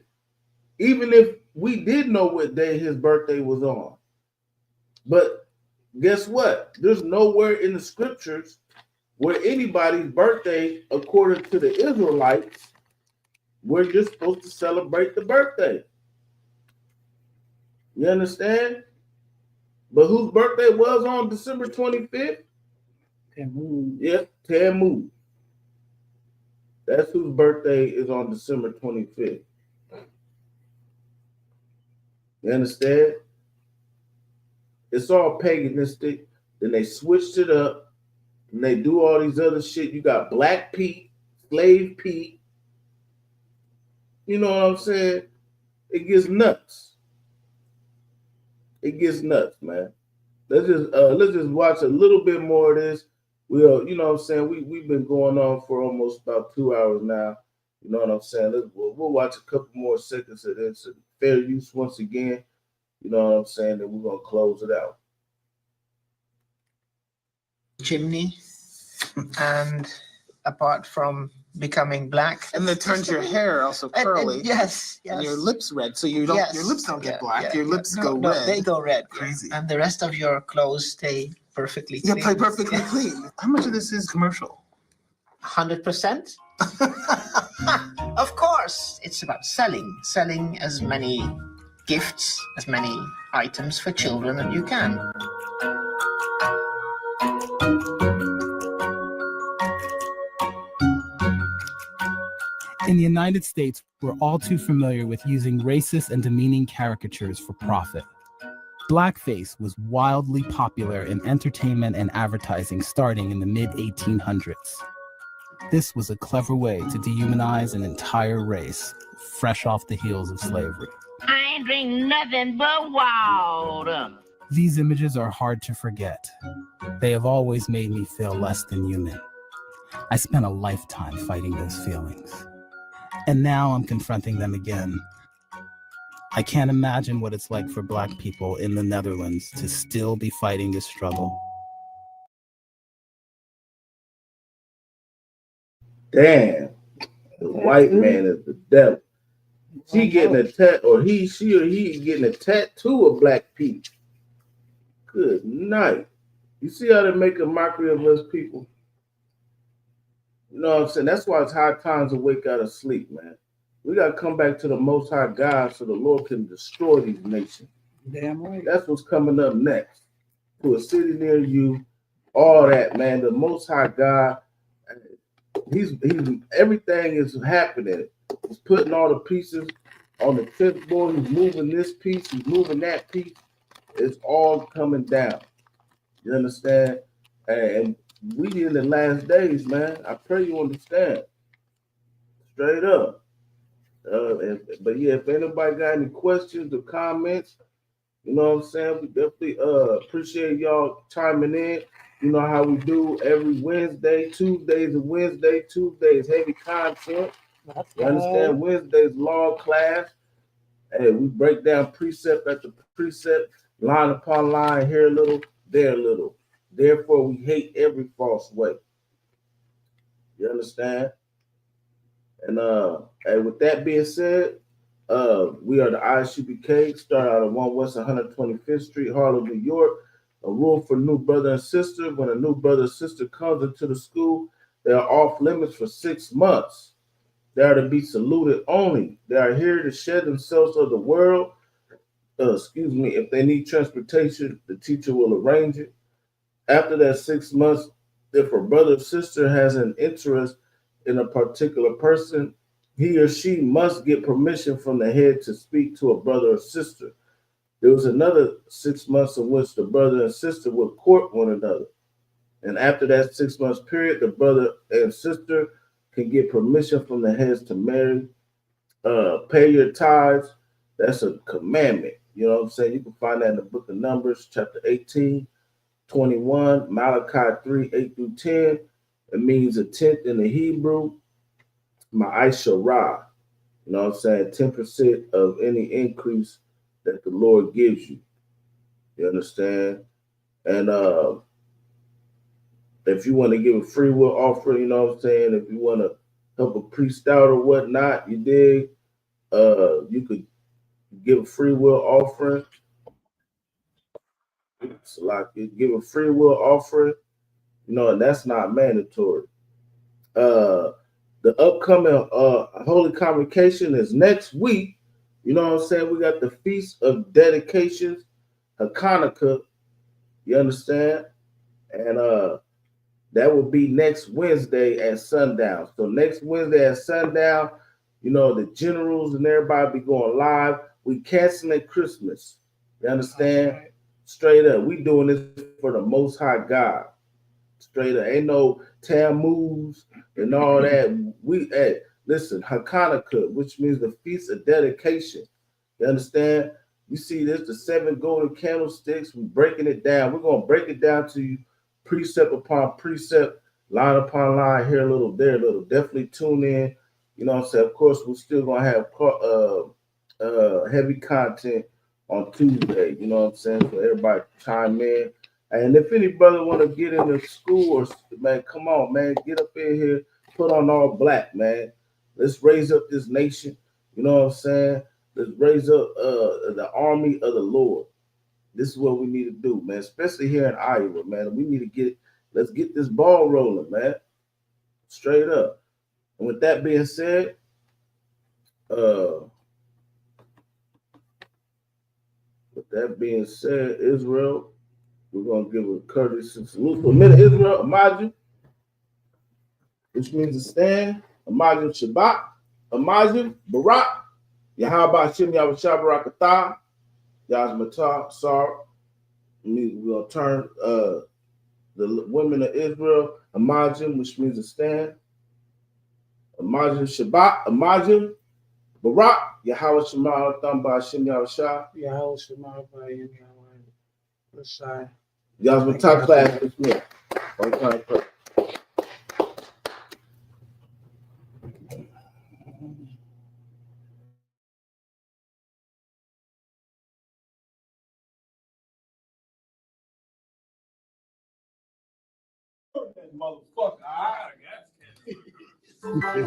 even if we did know what day his birthday was on. But guess what? There's nowhere in the scriptures where anybody's birthday, according to the Israelites, where you're supposed to celebrate the birthday. You understand? But whose birthday was on December 25th? Tammuz. Yep, Tammuz. That's whose birthday is on December 25th. You understand? It's all paganistic. Then they switched it up. And they do all these other shit. You got Black Pete, Slave Pete. You know what I'm saying? It gets nuts. It gets nuts, man. Let's just watch a little bit more of this. We'll, you know what I'm saying? We've been going on for almost about 2 hours now. You know what I'm saying? We'll watch a couple more seconds of this. Fair use once again. You know what I'm saying? Then we're gonna close it out. Chimney, and apart from becoming black, And that turns your hair also curly. yes, And yes. your lips red, so you don't. Your lips don't get black. Your lips go No, red. they go red. Crazy. And the rest of your clothes stay perfectly Yeah, clean. play perfectly clean. How much of this is commercial? 100%. Of course, it's about selling as many gifts, as many items for children as you can. In the United States, we're all too familiar with using racist and demeaning caricatures for profit. Blackface was wildly popular in entertainment and advertising starting in the mid-1800s. This was a clever way to dehumanize an entire race, fresh off the heels of slavery. I ain't drink nothing but water. These images are hard to forget. They have always made me feel less than human. I spent a lifetime fighting those feelings. And now I'm confronting them again. I can't imagine what it's like for Black people in the Netherlands to still be fighting this struggle. Damn, the white man is the devil. She getting a she or he getting a tattoo of Black Pete. Good night. You see how they make a mockery of us people? You know what I'm saying? That's why it's high time to wake out of sleep, man. We got to come back to the Most High God so the Lord can destroy these nations. Damn right. That's what's coming up next. To a city near you, all that, man. The Most High God, he's everything is happening. He's putting all the pieces on the chessboard. He's moving this piece. He's moving that piece. It's all coming down. You understand? And we in the last days, man. I pray you understand. Straight up. But yeah, if anybody got any questions or comments, you know what I'm saying? We definitely appreciate y'all chiming in. You know how we do every Wednesday, Tuesdays and Wednesday. Tuesdays heavy content. You understand? Wednesdays law class. Hey, we break down precept after precept, line upon line, here a little, there a little. Therefore, we hate every false way. You understand? And with that being said, we are the ISUPK, start out of 1 West 125th Street, Harlem, New York. A rule for new brother and sister. When a new brother or sister comes into the school, they are off limits for 6 months. They are to be saluted only. They are here to shed themselves of the world. If they need transportation, the teacher will arrange it. After that 6 months, if a brother or sister has an interest in a particular person, he or she must get permission from the head to speak to a brother or sister. There was another 6 months in which the brother and sister would court one another. And after that 6 months period, the brother and sister can get permission from the heads to marry. Pay your tithes. That's a commandment. You know what I'm saying? You can find that in the book of Numbers, chapter 18, 21, Malachi 3, 8 through 10. It means a tenth in the Hebrew. Ma'asharah. You know what I'm saying? 10% of any increase that the Lord gives you. You understand? And if you want to give a free will offering, you know what I'm saying? If you want to help a priest out or whatnot, you dig? You could give a free will offering. It's like you give a free will offering, you know, and that's not mandatory. The upcoming Holy Convocation is next week. You know what I'm saying? We got the Feast of Dedications, Hanukkah. You understand? And that will be next Wednesday at sundown. So next Wednesday at sundown, you know, the generals and everybody be going live. We canceling Christmas. You understand? Okay. Straight up. We doing this for the Most High God. Straight up. Ain't no Tammuz and all that. Listen, Hanukkah, which means the Feast of Dedication. You understand? You see this, the 7 golden candlesticks. We're breaking it down. We're going to break it down to you precept upon precept, line upon line, here a little, there a little. Definitely tune in. You know what I'm saying? Of course, we're still going to have heavy content on Tuesday. You know what I'm saying? So everybody chime in. And if any brother want to get into school, or man, come on, man, get up in here, put on all black, man. Let's raise up this nation. You know what I'm saying? Let's raise up the army of the Lord. This is what we need to do, man, especially here in Iowa, man. We need to let's get this ball rolling, man. Straight up. And with that being said, Israel, we're going to give a courtesy salute for a minute. Israel, Amajim, which means to stand. Amajim Shabbat, Amajim Barak, Yahweh Hashem Yahushua Barakatah, Yazmatah Sar. We're going to turn the women of Israel, Amajim, which means to stand. Amajim Shabbat, Amajim Barak, Yahweh Shema Thamba Hashem Yahushua. Yahweh Shema Bayim Yahweh Messiah. Yazmatah class with me.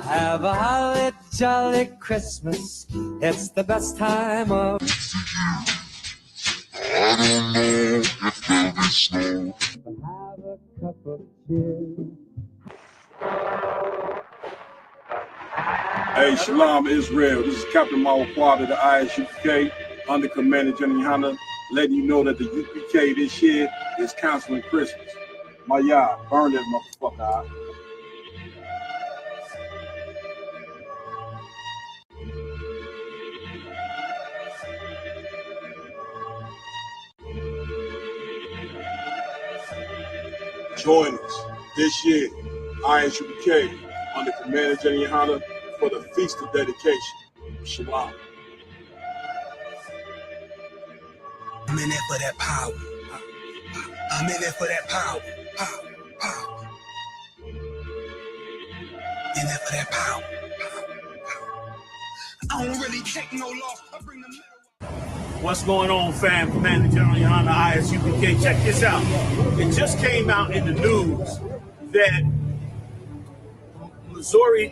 Have a holly jolly Christmas. It's the best time of. I don't know if there'll be snow. Have a cup of cheer. Hey, Shalom Israel. This is Captain Mawquad of the ISUPK, under Commander General Hunter, letting you know that the UPK this year is canceling Christmas. My y'all, burn that motherfucker out. Join us this year, ISUPK, under Commander Jenny Hunter, for the Feast of Dedication. Shalom. I'm in there for that power. I'm in there for that power. Power. In there for that power. I don't really take no loss. I bring the metal. What's going on, fam? Commander General Yohana ISUPK. Check this out. It just came out in the news that Missouri